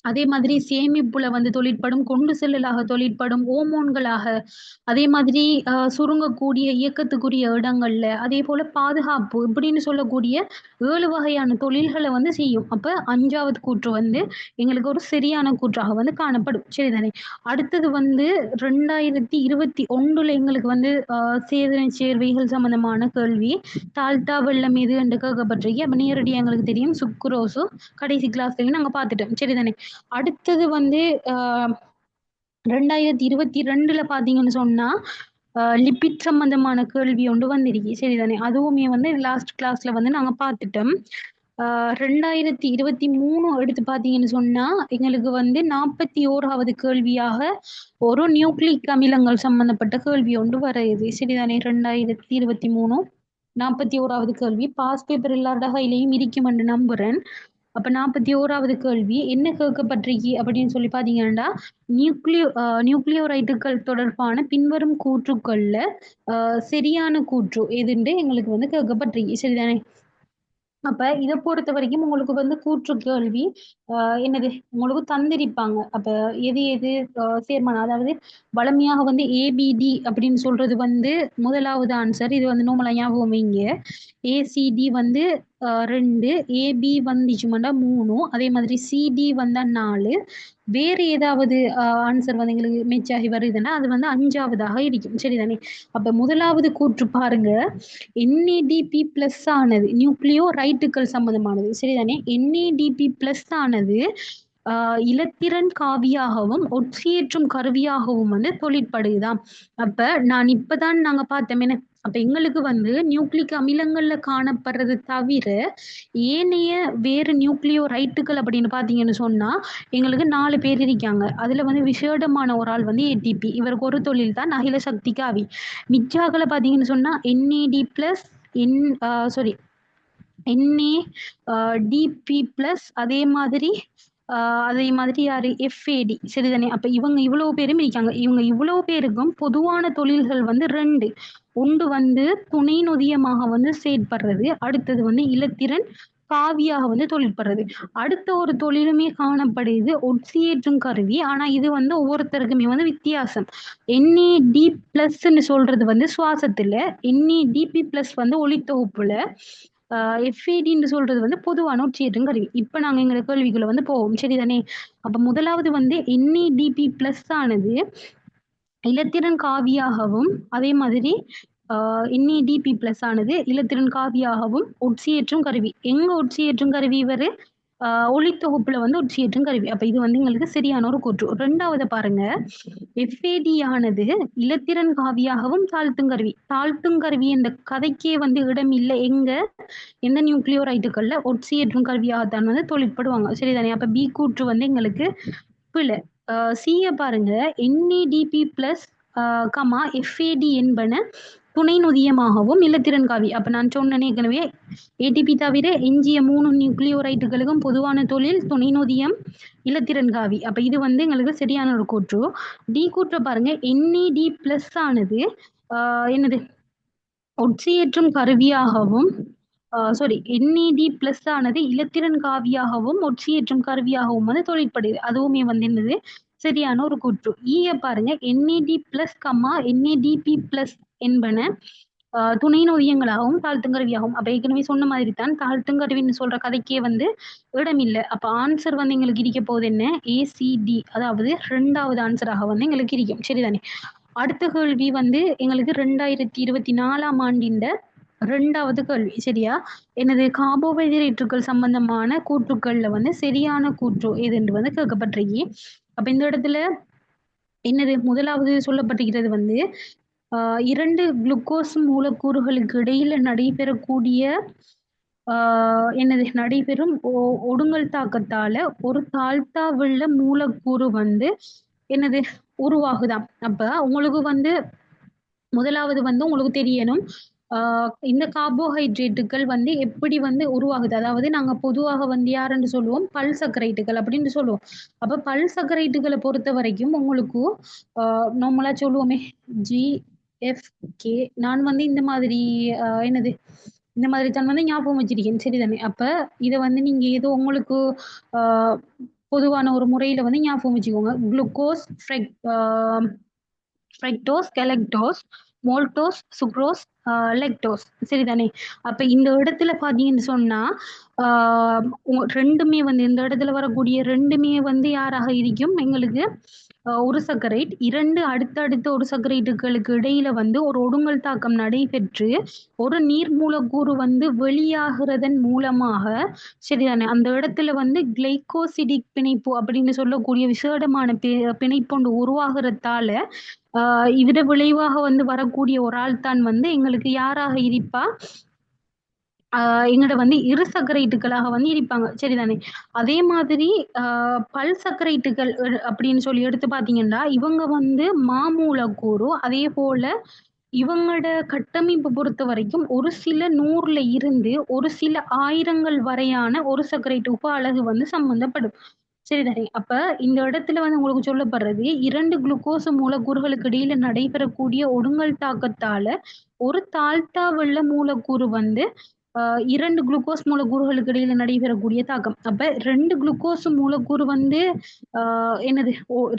Speaker 1: அதே மாதிரி சேமிப்புல வந்து தொழிற்படும், கொண்டு செல்லலாக தொழிற்படும், ஓமோன்களாக, அதே மாதிரி சுருங்கக்கூடிய இயக்கத்துக்குரிய இடங்கள்ல, அதே போல பாதுகாப்பு இப்படின்னு சொல்லக்கூடிய 7 வகையான தொழில்களை வந்து செய்யும். அப்ப 5வது கூற்று வந்து எங்களுக்கு ஒரு சரியான கூற்றாக வந்து காணப்படும். சரிதானே? அடுத்தது வந்து 2021 எங்களுக்கு வந்து சேதன சேர்வைகள் சம்பந்தமான கேள்வி. தாழ்த்தா வெள்ளம் எது என்று கேட்கப்பட்டிருக்கு. அப்ப நேரடியாக எங்களுக்கு தெரியும் சுக்குரோசு. கடைசி கிளாஸ்லயும் நாங்க பார்த்துட்டோம். சரிதானே? அடுத்தது வந்து 2022 பார்த்தீங்கன்னு சொன்னா, லிபிட் சம்பந்தமான கேள்வி ஒன்று வந்திருக்கு. சரிதானே? அதுவுமே வந்து லாஸ்ட் கிளாஸ்ல வந்து நாங்க பார்த்துட்டோம். 2023 எடுத்து பார்த்தீங்கன்னு சொன்னா, எங்களுக்கு வந்து 41வது கேள்வியாக ஒரு நியூக்ளிக் அமிலங்கள் சம்பந்தப்பட்ட கேள்வி ஒன்று வருது. சரிதானே? 2023 41வது கேள்வி. பாஸ் பேப்பர் எல்லாரோட கையிலையும் இருக்கும் என்று நம்புறேன். அப்ப 41வது கேள்வி என்ன கேட்கப்பட்டிருக்கு அப்படின்னு சொல்லி பார்த்தீங்கன்னா, நியூக்ளியோரைட்டுகள் தொடர்பான பின்வரும் கூற்றுக்கள்ல சரியான கூற்று எதுன்னு எங்களுக்கு வந்து கேட்கப்பட்டிருக்கு. சரிதானே? அப்ப இத பொறுத்த வரைக்கும் உங்களுக்கு வந்து கூற்று கேள்வி என்னது உங்களுக்கு தந்திருப்பாங்க. அப்ப எது எது சேர்மானம், அதாவது வழமையாக வந்து ஏபிடி அப்படின்னு சொல்றது வந்து முதலாவது ஆன்சர். இது வந்து நார்மலா ஞாபகம் வைங்க. ஏசிடி வந்து 2, ஏபி வந்துச்சுமாண்டா 3, அதே மாதிரி சிடி வந்தா 4. வேறு ஏதாவது ஆன்சர் வந்து எங்களுக்கு மேட்ச் ஆகி வருதுன்னா அது வந்து 5வதாக இருக்கும். சரிதானே? அப்ப முதலாவது கூற்று பாருங்க. NADP+ ஆனது நியூக்ளியோ ரைட்டுகள் சம்பந்தமானது. சரிதானே? NADP+ ஆனது இலத்திரன் காவியாகவும் ஒட்சியேற்றும் கருவியாகவும் வந்து தொழிற்படுதாம். அப்ப நான் இப்பதான் நாங்க பார்த்தோமேனே. அப்ப எங்களுக்கு வந்து நியூக்ளிக் அமிலங்கள்ல காணப்படுறது தவிர ஏனைய வேறு நியூக்ளியோ ரைட்டுகள் அப்படின்னு பார்த்தீங்கன்னு சொன்னா எங்களுக்கு 4 பேர் இருக்காங்க. அதுல வந்து விசேடமான ஒரு ஆள் வந்து ஏடிபி. இவருக்கு ஒரு தொழில் தான் அகில சக்தி காவி. மிச்சாக்கள பார்த்தீங்கன்னு சொன்னா NAD+, என் சாரி NADP+, அதே மாதிரி யாரு FAD. சரிதானே? அப்ப இவங்க இவ்வளவு பேரும் இருக்காங்க. இவங்க இவ்வளவு பேருக்கும் பொதுவான தொழில்கள் வந்து 2. ஒன்று வந்து துணை நொதியமாக வந்து செயற்படுறது. அடுத்தது வந்து இலத்திரன் காவியாக வந்து தொழிற்படுறது. அடுத்த ஒரு தொழிலுமே காணப்படுது ஒட்சியேற்றும் கருவி. ஆனா இது வந்து ஒவ்வொருத்தருக்குமே வந்து வித்தியாசம். NAD+ன்னு சொல்றது வந்து சுவாசத்துல, NADP+ வந்து ஒளித்தொகுப்புல, FADன்னு சொல்றது வந்து பொதுவான ஒட்சியேற்றும் கருவி. இப்ப நாங்க எங்க கேள்விக்குள்ள வந்து போவோம். சரிதானே? அப்ப முதலாவது வந்து NADP+ ஆனது இலத்திரன் காவியாகவும், அதே மாதிரி NADP+ ஆனது இலத்திரன் காவியாகவும் ஒட்சியேற்றும் கருவி. எங்க ஒட்சியேற்றும் கருவி இவரு? ஒளித்தொகுப்புல வந்து ஒட்சியேற்றும் கருவி. அப்ப இது வந்து எங்களுக்கு சரியான ஒரு கூற்று. 2வது பாருங்க. FAD ஆனது இலத்திரன் காவியாகவும் தாழ்த்தும் கருவி. தாழ்த்தும் கருவி என்ற கதைக்கே வந்து இடம் இல்ல. எங்க? எந்த நியூக்ளியோரைட்டுகள்ல ஒட்சியேற்றும் கருவியாகத்தான் வந்து தொழிற்படுவாங்க. சரிதானே? அப்ப பி கூற்று வந்து எங்களுக்கு பிழை. சிய பாருங்க. NADP+ FAD என்பன துணை நொதியமாகவும் இலத்திரன் காவி. அப்ப நான் சொன்னேனே ஏற்கனவே ஏடிபி தவிர எஞ்சிய 3 நியூக்ளியோரைட்டுகளுக்கும் பொதுவான தொழில் துணை நொதியம், இலத்திரன் காவி. அப்ப இது வந்து எங்களுக்கு சரியான ஒரு கூற்று. டி கூற்ற பாருங்க. NAD+ ஆனது என்னது ஒட்சியேற்றும் கருவியாகவும் NAD+ ஆனது இலத்திரன் காவியாகவும் ஒட்சியேற்றும் கருவியாகவும் வந்து தொழிற்படுது. அதுவுமே வந்து என்னது சரியான ஒரு கூற்று. ஈய பாருங்க. NAD+, NADP+ என்பன துணை நொதியங்களாகவும் தாழ்த்தும் கருவியாகவும். அப்ப ஏற்கனவே சொன்ன மாதிரி தான் தாழ்த்தும் கருவின்னு சொல்ற கதைக்கே வந்து இடம் இல்லை. அப்ப ஆன்சர் வந்து எங்களுக்கு இருக்க போகுது என்ன? ACD. அதாவது 2வது ஆன்சராக வந்து எங்களுக்கு இருக்கும். சரிதானே? அடுத்த கேள்வி வந்து எங்களுக்கு 2024ஆம் ஆண்டின் 2வது கேள்வி. சரியா? எனது கார்போஹைட்ரேட்டுகள் சம்பந்தமான கூற்றுக்கள்ல வந்து சரியான கூற்று எதுன்னு வந்து கேட்கப்பட்டிருக்கு. அப்ப இந்த இடத்துல என்னது முதலாவது சொல்லப்பட்டிருக்கிறது வந்து 2 குளுக்கோஸ் மூலக்கூறுகளுக்கு இடையில நடைபெறக்கூடிய என்னது நடைபெறும் ஒடுங்கல் தாக்கத்தால ஒரு தாழ்த்தா வெள்ள மூலக்கூறு வந்து என்னது உருவாகுதாம். அப்ப உங்களுக்கு வந்து முதலாவது வந்து உங்களுக்கு தெரியணும். இந்த கார்போஹைட்ரேட்டுகள் வந்து எப்படி வந்து உருவாகுது? அதாவது நாங்க பொதுவாக வந்து யாருன்னு சொல்லுவோம்? பல்சர்க்கரைட்டுகள் அப்படின்னு சொல்லுவோம். அப்ப பல்சர்க்கரைட்டுகள பொறுத்தவரைக்கும் உங்களுக்கு நார்மலா சொல்லுவோமே GFK. நான் வந்து இந்த மாதிரி என்னது இந்த மாதிரி தான் வந்து ஞாபகம் வச்சிருக்கேன். சரிதானே? அப்ப இத வந்து நீங்க ஏதோ உங்களுக்கு அ பொதுவான ஒரு முறையில வந்து ஞாபகம் வச்சுக்கோங்க. Glucose, fructose, galactose, maltose, sucrose, lactose. சரிதானே? அப்ப இந்த இடத்துல பார்த்தீங்கன்னு சொன்னா, ஆ 2மே வந்து இந்த இடத்துல வரக்கூடிய 2மே வந்து யாராக இருக்கும்? எங்களுக்கு ஒரு சர்க்கரைட். 2 அடுத்தடுத்த ஒரு சர்க்கரைட்டுகளுக்கு இடையில வந்து ஒரு ஒடுங்கல் தாக்கம் நடைபெற்று, ஒரு நீர் மூலக்கூறு வந்து வெளியாகுறதன் மூலமாக சரிதானே? அந்த இடத்துல வந்து கிளைகோசிடிக் பிணைப்பு அப்படின்னு சொல்லக்கூடிய விசேடமான பிணைப்பொண்டு உருவாகுறதால, இதோட விளைவாக வந்து வரக்கூடிய ஒரு ஆள் தான் வந்து எங்களுக்கு யாராக இருப்பா? எங்கட வந்து இரு சர்க்கரைட்டுகளாக வந்து இருப்பாங்க. சரிதானே? அதே மாதிரி பல்சர்க்கரைட்டுகள் அப்படின்னு சொல்லி எடுத்து பார்த்தீங்கன்னா, இவங்க வந்து மாமூலக்கூறு. அதேபோல இவங்களோட கட்டமைப்பு பொறுத்தவரைக்கும் ஒரு சில 100ல இருந்து ஒரு சில ஆயிரங்கள் வரையான ஒரு சர்க்கரைட்டு உப அலகு வந்து சம்பந்தப்படும். சரிதானே? அப்ப இந்த இடத்துல வந்து உங்களுக்கு சொல்லப்படுறது 2 குளுக்கோஸ் மூலக்கூறுகளுக்கு இடையில நடைபெறக்கூடிய ஒடுங்கல் தாக்கத்தால ஒரு தாழ்த்தா வெள்ள மூலக்கூறு வந்து 2 குளுக்கோஸ் மூலக்கூறுகளுக்கு இடையில நடைபெறக்கூடிய தாக்கம். அப்ப 2 குளுக்கோஸ் மூலக்கூறு வந்து என்னது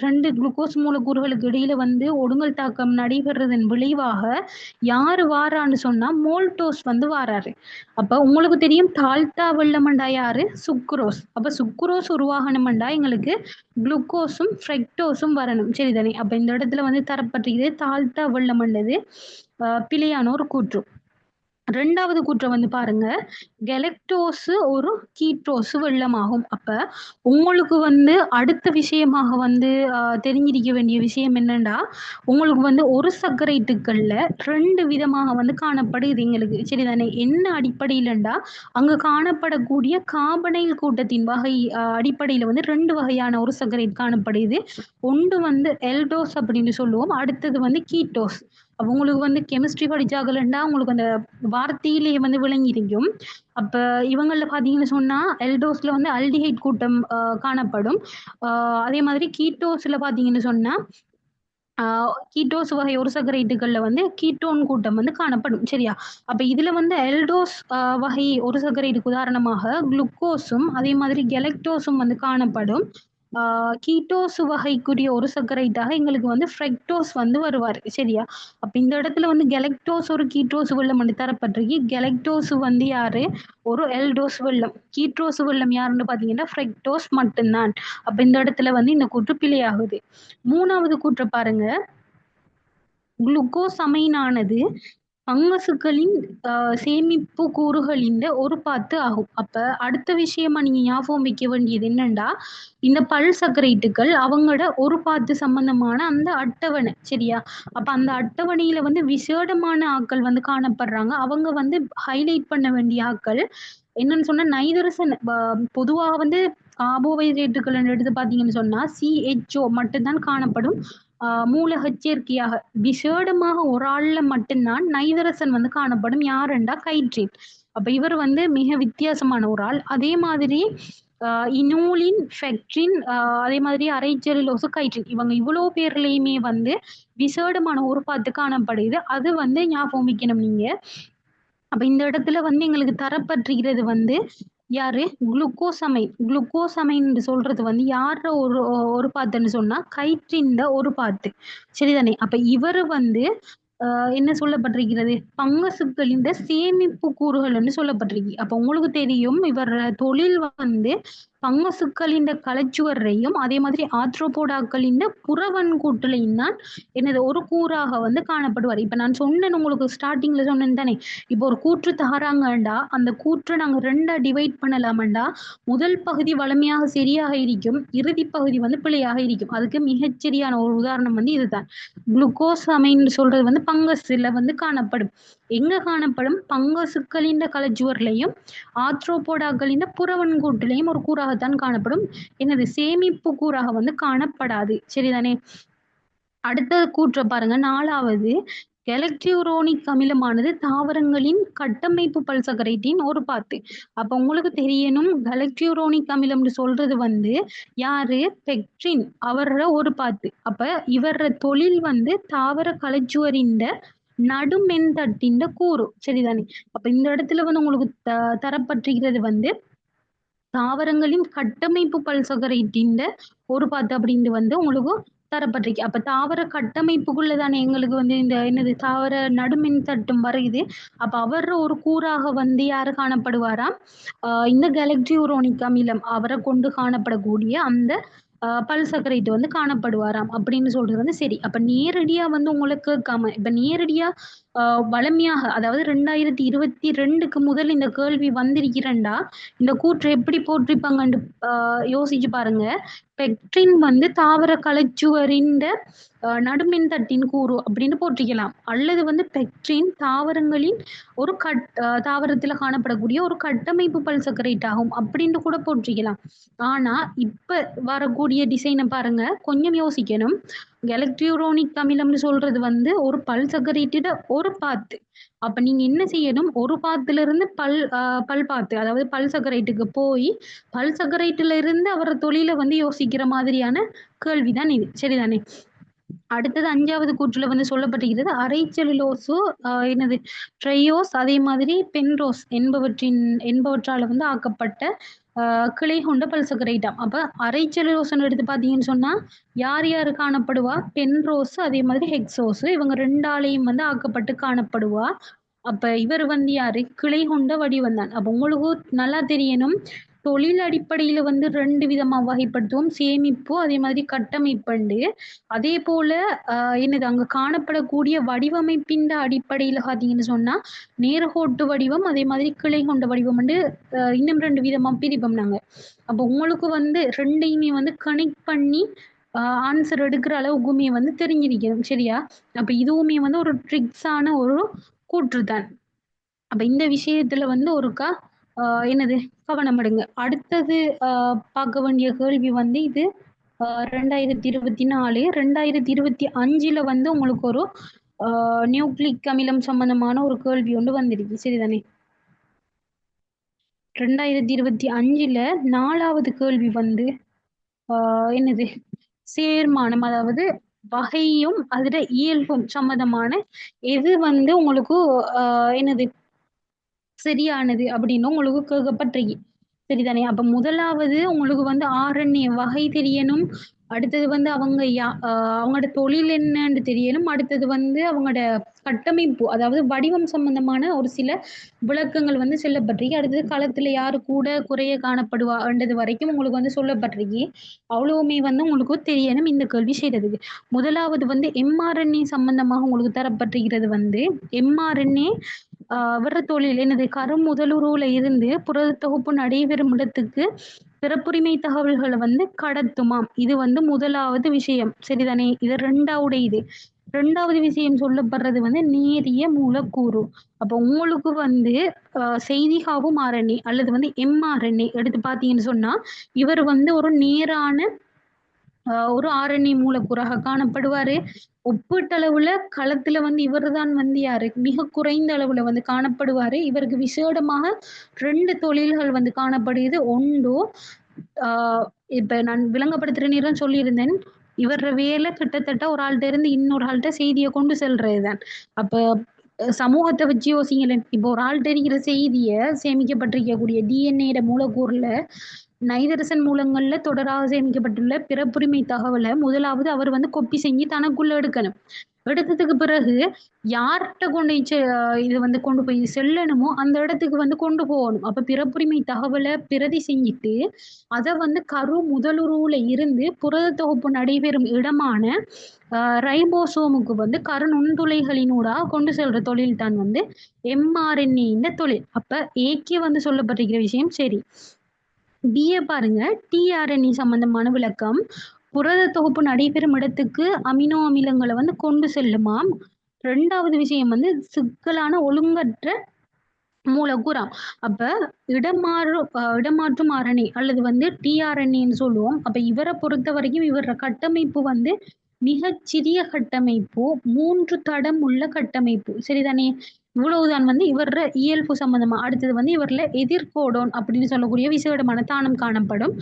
Speaker 1: 2 குளுக்கோஸ் மூலக்கூறுகளுக்கு இடையில வந்து ஒடுங்கல் தாக்கம் நடைபெறதன் விளைவாக யாரு வாரான்னு சொன்னா மோல்டோஸ் வந்து வாராரு. அப்ப உங்களுக்கு தெரியும் தாழ்த்தா வெள்ளமண்டா யாரு? சுக்ரோஸ். அப்ப சுக்ரோஸ் உருவாகணும்டா எங்களுக்கு குளுக்கோஸும் ஃப்ரக்டோஸும் வரணும். சரிதானே? அப்ப இந்த இடத்துல வந்து தரப்பட்டிருக்கிறது தாழ்த்தா வெள்ளமண்டது பிழையான ஒரு கூற்று. 2வது கூற்றம் வந்து பாருங்க, கெலக்டோஸு ஒரு கீட்டோஸு வெள்ளமாகும். அப்ப உங்களுக்கு வந்து அடுத்த விஷயமாக வந்து தெரிஞ்சிருக்க வேண்டிய விஷயம் என்னன்னா, உங்களுக்கு வந்து ஒரு சர்க்கரைட்டுக்கள்ல 2 விதமாக வந்து காணப்படுது எங்களுக்கு. சரிதானே? என்ன அடிப்படையிலண்டா, அங்க காணப்படக்கூடிய கார்பனைல் கூட்டத்தின் வகை அடிப்படையில வந்து 2 வகையான ஒரு சர்க்கரைட் காணப்படுது. ஒன்று வந்து எல்டோஸ் அப்படின்னு சொல்லுவோம். அடுத்தது வந்து கீட்டோஸ். அப்ப உங்களுக்கு வந்து கெமிஸ்ட்ரி படிச்சாக்கலண்டா உங்களுக்கு அந்த வார்த்தையிலேயே வந்து விளங்கியிருக்கும். அப்ப இவங்கள்ல பார்த்தீங்கன்னு சொன்னா, எல்டோஸ்ல வந்து ஆல்டிஹைட் கூட்டம் காணப்படும். அதே மாதிரி கீட்டோஸ்ல பார்த்தீங்கன்னு சொன்னா, கீட்டோஸ் வகை ஒரு சர்க்கரைட்டுகள்ல வந்து கீட்டோன் கூட்டம் வந்து காணப்படும். சரியா? அப்ப இதுல வந்து எல்டோஸ் வகை ஒரு சர்க்கரைட்டுக்கு உதாரணமாக குளுக்கோஸும், அதே மாதிரி கெலக்டோஸும் வந்து காணப்படும். கீட்டோஸ் வகைக்குரிய ஒரு சர்க்கரைட்டாக எங்களுக்கு வந்து ஃப்ரக்டோஸ் வந்து வருவாரு. சரியா? அப்ப இந்த இடத்துல வந்து கெலக்டோஸ் ஒரு கீட்டோஸ் வெள்ளம் வந்து தரப்பட்டிருக்கு. கெலக்டோஸ் வந்து யாரு? ஒரு எல்டோஸ் வெள்ளம். கீட்டோஸ் வெள்ளம் யாருன்னு பார்த்தீங்கன்னா, ஃப்ரக்டோஸ் மட்டும்தான். அப்ப இந்த இடத்துல வந்து இந்த கூற்று பிழையாகுது. 3வது கூற்ற பாருங்க. குளுக்கோசமைனானது பங்கசுக்களின் சேமிப்பு கூறுகளின் ஒரு பாத்து ஆகும். அப்ப அடுத்த விஷயமா நீங்க ஞாபகம் வைக்க வேண்டியது என்னன்னா, இந்த பல் சர்க்கரைட்டுகள் அவங்களோட ஒரு பாத்து சம்பந்தமான அந்த அட்டவணை. சரியா? அப்ப அந்த அட்டவணையில வந்து விசேடமான ஆட்கள் வந்து காணப்படுறாங்க. அவங்க வந்து ஹைலைட் பண்ண வேண்டிய ஆட்கள் என்னன்னு சொன்னா நைதரசன் பொதுவாக வந்து கார்போஹைட்ரேட்டுகள் எடுத்து பார்த்தீங்கன்னு சொன்னா CHO மட்டும்தான் காணப்படும். மூலகச் சேர்க்கையாக விசேடமாக ஒரு ஆள்ல மட்டும்தான் நைதரசன் வந்து காணப்படும். யாருண்டா கைட்ரின். அப்ப இவர் வந்து மிக வித்தியாசமான ஒரு ஆள். அதே மாதிரி இனோலின், ஃபெக்ட்ரின், அதே மாதிரி அரைச்செல்லுலோஸ், கைட்ரின் இவங்க இவ்வளோ பேர்லயுமே வந்து விசேடமான ஒரு பாத்து காணப்படுது. அது வந்து ஞாபகம் வைக்கணும் நீங்க. அப்ப இந்த இடத்துல வந்து எங்களுக்கு தரப்பட்டிருக்கிறது வந்து யாரு? குளுக்கோசமைன். குளுக்கோசமைன் சொல்றது வந்து யார ஒரு பாத்துன்னு சொன்னா கைட்ரின்ட ஒரு பாத்து. சரிதானே? அப்ப இவரு வந்து என்ன சொல்லப்பட்டிருக்கிறது? பங்கசுக்களின் சேமிப்பு கூறுகள்ன்னு சொல்லப்பட்டிருக்கு. அப்ப உங்களுக்கு தெரியும் இவர் தொழில் வந்து பங்கசுக்களின் கலச்சுவரையும் அதே மாதிரி ஆர்த்ரோபோடாக்களின் புறவன்கூட்டுலையும் தான் என்னது ஒரு கூறாக வந்து காணப்படுவார். இப்ப நான் சொன்னேன் உங்களுக்கு ஸ்டார்டிங்ல சொன்னேன் தானே, இப்போ ஒரு கூற்று தராங்கண்டா அந்த கூற்றை நாங்க 2ஆ டிவைட் பண்ணலாமண்டா, முதல் பகுதி வலிமையாக சரியாக இருக்கும், இறுதி பகுதி வந்து பிழையாக இருக்கும். அதுக்கு மிகச்சரியான ஒரு உதாரணம் வந்து இதுதான். குளுக்கோசமைன் சொல்றது வந்து பங்கஸ்ல வந்து காணப்படும். எங்க காணப்படும்? பங்கசுக்களின் கலச்சுவர்லையும் ஆர்த்ரோபோடாக்களின் புறவன்கூட்டிலையும் ஒரு கூறாகத்தான் காணப்படும். என்னது சேமிப்பு கூறாக வந்து காணப்படாது. சரிதானே? அடுத்த கூற்ற பாருங்க. 4வது கெலக்டியூரோனிக் அமிலமானது தாவரங்களின் கட்டமைப்பு பல்சகரைட்டின் ஒரு பாத்து. அப்ப உங்களுக்கு தெரியணும் கெலக்டியூரோனிக் அமிலம்னு சொல்றது வந்து யாரு? பெக்ட்ரின் அவர ஒரு பாத்து. அப்ப இவர தொழில் வந்து தாவர கலச்சுவரின் நடுமென்தட்டின் கூறு. சரிதானே? அப்ப இந்த இடத்துல வந்து உங்களுக்கு தரப்பட்டிருக்கிறது வந்து தாவரங்களின் கட்டமைப்பு பல்சகரைட்டின் ஒரு பாத்து அப்படின்னு வந்து உங்களுக்கு தரப்பட்டிருக்கு. அப்ப தாவர கட்டமைப்புக்குள்ள தானே எங்களுக்கு வந்து இந்த என்னது தாவர நடுமின் தட்டும் வருது. அப்ப அவர் ஒரு கூறாக வந்து யாரு காணப்படுவாராம்? இந்த கெலக்டியூரோனிக் அமிலம் அவரை கொண்டு காணப்படக்கூடிய அந்த பல்சக்கரைட் வந்து காணப்படுவாராம் அப்படின்னு சொல்றது வந்து சரி. அப்ப நேரடியா வந்து உங்களுக்கு கேட்காம இப்ப நேரடியா வளமையாக அதாவது 2022க்கு முதல் இந்த கேள்வி வந்திருக்கிறண்டா இந்த கூற்று எப்படி போற்றிருப்பாங்கன்னு யோசிச்சு பாருங்க. பெக்ட்ரின் வந்து தாவர கலைச்சுவரின் நடுமின் தட்டின் கூறு அப்படின்னு போற்றிக்கலாம். அல்லது வந்து பெக்ட்ரின் தாவரங்களின் ஒரு தாவரத்துல காணப்படக்கூடிய ஒரு கட்டமைப்பு பல்சக்கரைட் ஆகும் அப்படின்னு கூட போற்றிக்கலாம். ஆனா இப்ப வரக்கூடிய டிசைனை பாருங்க, கொஞ்சம் யோசிக்கணும். எலக்ட்ரியூரோனிக் அமிலம்னு சொல்றது வந்து ஒரு பல்சக்கரைட்டிட ஒரு பாத்து. அப்ப நீங்க என்ன செய்யணும்? ஒரு பாத்துல இருந்து பல் பாத்து அதாவது பல்சக்கரைட்டுக்கு போய் பல்சக்கரைட்டுல இருந்து அவர தொழில வந்து யோசிக்கிற மாதிரியான கேள்விதான் இது. சரிதானே? அடுத்தது 5வது கூற்றுல வந்து சொல்லப்பட்டிருக்கிறது. அரை செல்லுலோசு என்னது ட்ரையோஸ் அதே மாதிரி பென்ரோஸ் என்பவற்றால வந்து ஆக்கப்பட்ட கிளை கொண்ட பல்சர்க்கரைட்டாம். அப்ப அரை செல்லுலோஸ்ன்னு எடுத்து பார்த்தீங்கன்னு சொன்னா, யார் யாரு காணப்படுவா? பென்ரோஸ் அதே மாதிரி ஹெக்ஸோஸ் இவங்க 2ஆலயும் வந்து ஆக்கப்பட்டு காணப்படுவா. அப்ப இவர் வந்து யாரு? கிளை கொண்ட வடிவம் தான். அப்ப உங்களுக்கு நல்லா தெரியணும். தொழில் அடிப்படையில வந்து 2 விதமா வகைப்படுத்துவோம். சேமிப்பு அதே மாதிரி கட்டமைப்புண்டு. அதே போல என்னது அங்க காணப்படக்கூடிய வடிவமைப்பின் அடிப்படையில பார்த்தீங்கன்னு சொன்னா, நேர்கோட்டு வடிவம் அதே மாதிரி கிளை கொண்ட வடிவம்ண்டு இன்னும் 2 விதமா பிரிப்போம் நாங்க. அப்ப உங்களுக்கு வந்து 2யுமே வந்து கனெக்ட் பண்ணி ஆன்சர் எடுக்கிற அளவுக்குமே வந்து தெரிஞ்சிருக்கணும். சரியா? அப்ப இதுவுமே வந்து ஒரு ட்ரிக்ஸான ஒரு கூற்று தான். அப்ப இந்த விஷயத்துல வந்து ஒருக்கா என்னது கவனம் எடுங்க. அடுத்தது பார்க்க வேண்டிய கேள்வி வந்து இது 2024 2025ல வந்து உங்களுக்கு ஒரு நியூக்ளிக் அமிலம் சம்பந்தமான ஒரு கேள்வி ஒன்று வந்திருக்கு. சரிதானே? 2025ல 4வது கேள்வி வந்து என்னது சேர்மானம் அதாவது வகையும் அதோட இயல்பும் சம்மந்தமான எது வந்து உங்களுக்கு என்னது சரியானது அப்படின்னு உங்களுக்கு கேட்கப்பட்டிருக்கு. சரிதானே? அப்ப முதலாவது உங்களுக்கு வந்து ஆர்என்ஏ வகை தெரியணும். அடுத்தது வந்து அவங்களோட தொழில் என்னன்னு தெரியணும். அடுத்தது வந்து அவங்களோட கட்டமைப்பு அதாவது வடிவம் சம்பந்தமான ஒரு சில விளக்கங்கள் வந்து சொல்லப்பட்டிருக்கு. அடுத்தது களத்துல யாரு கூட குறைய காணப்படுவான்றது வரைக்கும் உங்களுக்கு வந்து சொல்லப்பட்டிருக்கு. அவ்வளவுமே வந்து உங்களுக்கு தெரியணும் இந்த கேள்வி செய்யறதுக்கு. முதலாவது வந்து எம்ஆர்என்ஏ சம்பந்தமாக உங்களுக்கு தரப்பட்டிருக்கிறது வந்து எம்ஆர்என்ஏ வர்ற தொழில் என்னது கருமுதலுருவுல இருந்து புரத தொகுப்பு நடைபெறும் இடத்துக்கு பிறப்புரிமை தகவல்களை வந்து கடத்துமாம். இது வந்து முதலாவது விஷயம். சரிதானே? இது 2வது விஷயம் சொல்லப்படுறது வந்து நேரிய மூலக்கூறு. அப்ப உங்களுக்கு வந்து செய்திகாவும் ஆர்என்ஏ அல்லது வந்து எம்ஆர்என்ஏ எடுத்து பார்த்தீங்கன்னு சொன்னா இவர் வந்து ஒரு நேரான ஒரு ஆர்என்ஏ மூலக்கூறாக காணப்படுவாரு. ஒப்பீட்டளவுல களத்துல வந்து இவர்தான் வந்து யாரு மிக குறைந்த அளவுல வந்து காணப்படுவாரு. இவருக்கு விசேடமாக 2 தொழில்கள் வந்து காணப்படுது. ஒன்று இப்ப நான் விளங்கப்படுத்துற நேரம் சொல்லியிருந்தேன். இவர வேலை கிட்டத்தட்ட ஒரு ஆள்ட்ட இருந்து இன்னொரு ஆள்ட்ட செய்திய கொண்டு செல்றதுதான். அப்ப சமூகத்த வச்சு யோசிங்களேன். இப்போ ஒரு ஆள்ட்ட இருக்கிற செய்திய சேமிக்கப்பட்டிருக்கக்கூடிய டிஎன்ஏட மூலக்கூறுல நைதரசன் மூலங்கள்ல தொடராக சேமிக்கப்பட்டுள்ள பிறப்புரிமை தகவலை முதலாவது அவர் வந்து கொப்பி செஞ்சு தனக்குள்ள எடுக்கணும். எடுத்ததுக்கு பிறகு யார்கிட்ட இது வந்து கொண்டு போய் செல்லணுமோ அந்த இடத்துக்கு வந்து கொண்டு போகணும். அப்ப பிறப்புரிமை தகவலை பிரதி செஞ்சுட்டு அதை வந்து கரு முதலுருவுல இருந்து புரத தொகுப்பு நடைபெறும் இடமான ரைபோசோமுக்கு வந்து கரு நுண்துளைகளினூடாக கொண்டு செல்ற தொழில் தான் வந்து எம்ஆர்என்ஏ இந்த தொழில். அப்ப ஏக்கே வந்து சொல்லப்பட்டிருக்கிற விஷயம் சரி. பிஏ பாருங்க டிஆர்என்ஏ சம்பந்தமான விளக்கம். புரத தொகுப்பு நடைபெறும் இடத்துக்கு அமினோ அமிலங்களை வந்து கொண்டு செல்லுமாம். 2வது விஷயம் வந்து சிக்கலான ஒழுங்கற்ற மூலக்கூறாம். அப்ப இடமாற்றும் ஆர்என்ஏ அல்லது வந்து டிஆர்என்ஏன்னு சொல்லுவோம். அப்ப இவரை பொறுத்த வரைக்கும் இவர கட்டமைப்பு வந்து மிகச்சிறிய கட்டமைப்பு 3 தடம் உள்ள கட்டமைப்பு. சரிதானே? இவ்வளவுதான் வந்து இவர இயல்பு சம்பந்தமா. அடுத்தது வந்து இவர்ல எதிர்கோடோன் அப்படின்னு சொல்லக்கூடிய விசேடமான தானம் காணப்படும்.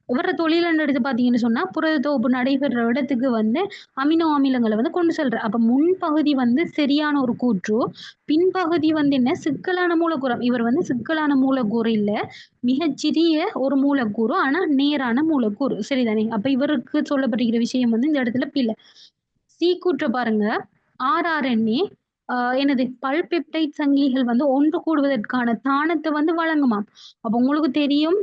Speaker 1: இவர தொழிலன்னு எடுத்து பார்த்தீங்கன்னு சொன்னா புரத தொகுப்பு நடைபெற இடத்துக்கு வந்து அமினோ அமிலங்களை வந்து கொண்டு செல்ற. அப்ப முன்பகுதி வந்து சரியான ஒரு கூற்று. பின்பகுதி வந்து என்ன சிக்கலான மூலக்கூறு. இவர் வந்து சிக்கலான மூலக்கூறு இல்ல. மிகச்சிறிய ஒரு மூலக்கூறு. ஆனா நேரான மூலக்கூறு. சரிதானே? அப்ப இவருக்கு சொல்லப்பட்டிருக்கிற விஷயம் வந்து இந்த இடத்துல பிழை. சி கூற்ற பாருங்க. ஆர்ஆர்என்ஏ என்னது பல்பெப்டைட் சங்கிலிகள் வந்து ஒன்று கூடுவதற்கான தானத்தை வந்து வழங்குமாம். அப்ப உங்களுக்கு தெரியும்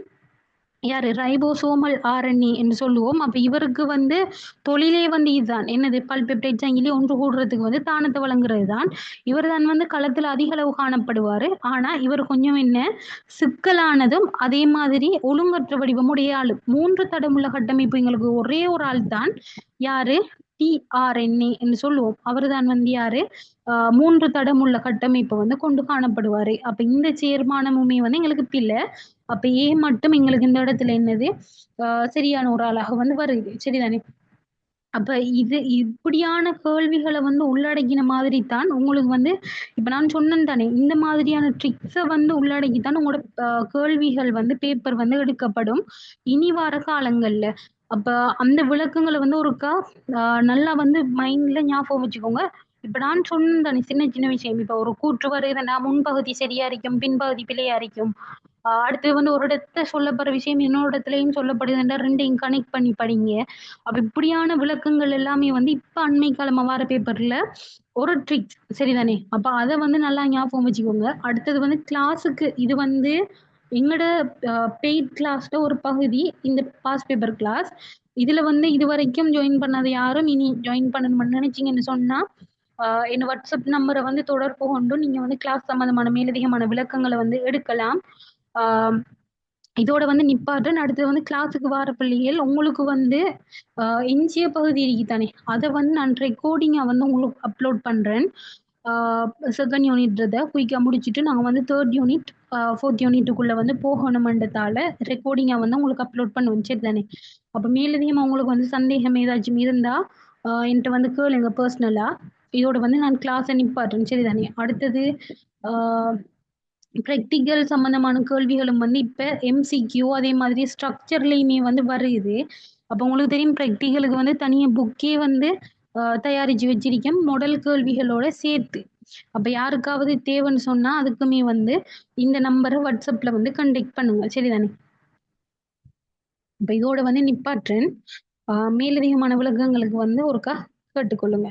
Speaker 1: யாரு ரைபோசோமல் ஆர்என்ஏ என்று சொல்லுவோம். அப்ப இவருக்கு வந்து தொழிலே வந்து இதுதான். என்னது பல்பெப்டைட் சங்கிலி ஒன்று கூடுறதுக்கு வந்து தானத்தை வழங்குறது தான். இவர் தான் வந்து களத்துல அதிக அளவு காணப்படுவாரு. ஆனா இவர் கொஞ்சம் என்ன சிக்கலானதும் அதே மாதிரி ஒழுங்கற்ற வடிவமுடைய ஆளு. 3 தடமுள்ள கட்டமைப்பு எங்களுக்கு ஒரே ஒரு ஆள் தான். யாரு டிஆர்என்ஏ என்று சொல்லுவோம். அவர் தான் வந்து யாரு 3 தடமுள்ள கட்டமைப்பை வந்து கொண்டு காணப்படுவாரு. அப்ப இந்த சேர்மானமுமே வந்து எங்களுக்கு பிழை. அப்ப ஏ மட்டும் எங்களுக்கு இந்த இடத்துல என்னது சரியான ஒரு ஆளாக வந்து வருது. சரிதானே? அப்ப இது இப்படியான கேள்விகளை வந்து உள்ளடக்கின மாதிரி தான் உங்களுக்கு வந்து இப்ப நான் சொன்னேன் தானே இந்த மாதிரியான ட்ரிக்ஸை வந்து உள்ளடக்கித்தான் உங்களோட கேள்விகள் வந்து பேப்பர் வந்து எடுக்கப்படும் இனி வர காலங்கள்ல. அப்ப அந்த விளக்கங்கள வந்து ஒருக்கா நல்லா வந்து மைண்ட்ல ஞாபகம் வச்சுக்கோங்க. இப்ப நான் சொன்னேன் தானே சின்ன சின்ன விஷயம். இப்ப ஒரு கூற்று வருதுன்னா முன்பகுதி சரியா இருக்கும், பின்பகுதி பிழையா இருக்கும். அடுத்து வந்து ஒரு இடத்துல சொல்லப்படுற விஷயம் இன்னொரு இடத்துலயும் சொல்லப்படுதுன்னா 2யும் கனெக்ட் பண்ணி படிங்க. அப்ப இப்படியான விளக்கங்கள் எல்லாமே வந்து இப்ப அண்மை காலமா வார பேப்பர்ல ஒரு ட்ரிக்ஸ் சரிதானே? அப்ப அத வந்து நல்லா ஞாபகம் வச்சுக்கோங்க. அடுத்தது வந்து கிளாஸுக்கு இது வந்து எங்களோட பெய்ட் கிளாஸ்ல ஒரு பகுதி இந்த பாஸ் பேப்பர் கிளாஸ். இதுல வந்து இதுவரைக்கும் ஜாயின் பண்ணாத யாரும் இனி ஜாயின் பண்ணணும்னு நினைச்சீங்கன்னு சொன்னா, என்ன வாட்ஸ்அப் நம்பர வந்து தொடர்பு கொண்டு நீங்க வந்து கிளாஸ் சம்மந்தமான மேலதிகமான விளக்கங்கள வந்து எடுக்கலாம். ஆ இதோட வந்து நிப்பாட்டுறேன். அடுத்தது வந்து கிளாஸுக்கு வார பிள்ளைகள் உங்களுக்கு வந்து அ எஞ்சிய பகுதி இருக்கு தானே, அத வந்து நான் ரெக்கார்டிங்கா வந்து உங்களுக்கு அப்லோட் பண்றேன். ஆ 2ண்ட் யூனிட்றத குயிக்கா முடிச்சுட்டு நாங்க வந்து 3ர்ட் யூனிட், 4த் யூனிட்டுக்குள்ள வந்து போகணுமன்றதால ரெக்கார்டிங்கா வந்து உங்களுக்கு அப்லோட் பண்ணுவேன். சரிதானே? அப்ப மேலதிகமா உங்களுக்கு வந்து சந்தேகம் ஏதாச்சும் இருந்தா, என்ட்ட வந்து கேளுங்க பெர்சனலா. இதோட வந்து நான் கிளாஸ நிப்பாட்டுறேன். சரிதானே? அடுத்தது ஆ பிராக்டிகல் சம்மந்தமான கேள்விகளும் வந்து இப்ப எம்சிக்யூ அதே மாதிரி ஸ்ட்ரக்சர்லயுமே வந்து வருது. அப்ப உங்களுக்கு தெரியும் பிராக்டிகலுக்கு வந்து தனியா புக்கே வந்து தயாரிச்சு வச்சிருக்கேன். மாடல் கேள்விகளோட சேர்த்து. அப்ப யாருக்காவது தேவைன்னு சொன்னா அதுக்குமே வந்து இந்த நம்பர WhatsAppல வந்து கான்டாக்ட் பண்ணுங்க. சரிதானே? இப்ப இதோட வந்து நிப்பாட்டுறேன். மேலதிகமான விளக்கங்களுக்கு வந்து ஒருக்கா கேட்டுக்கொள்ளுங்க.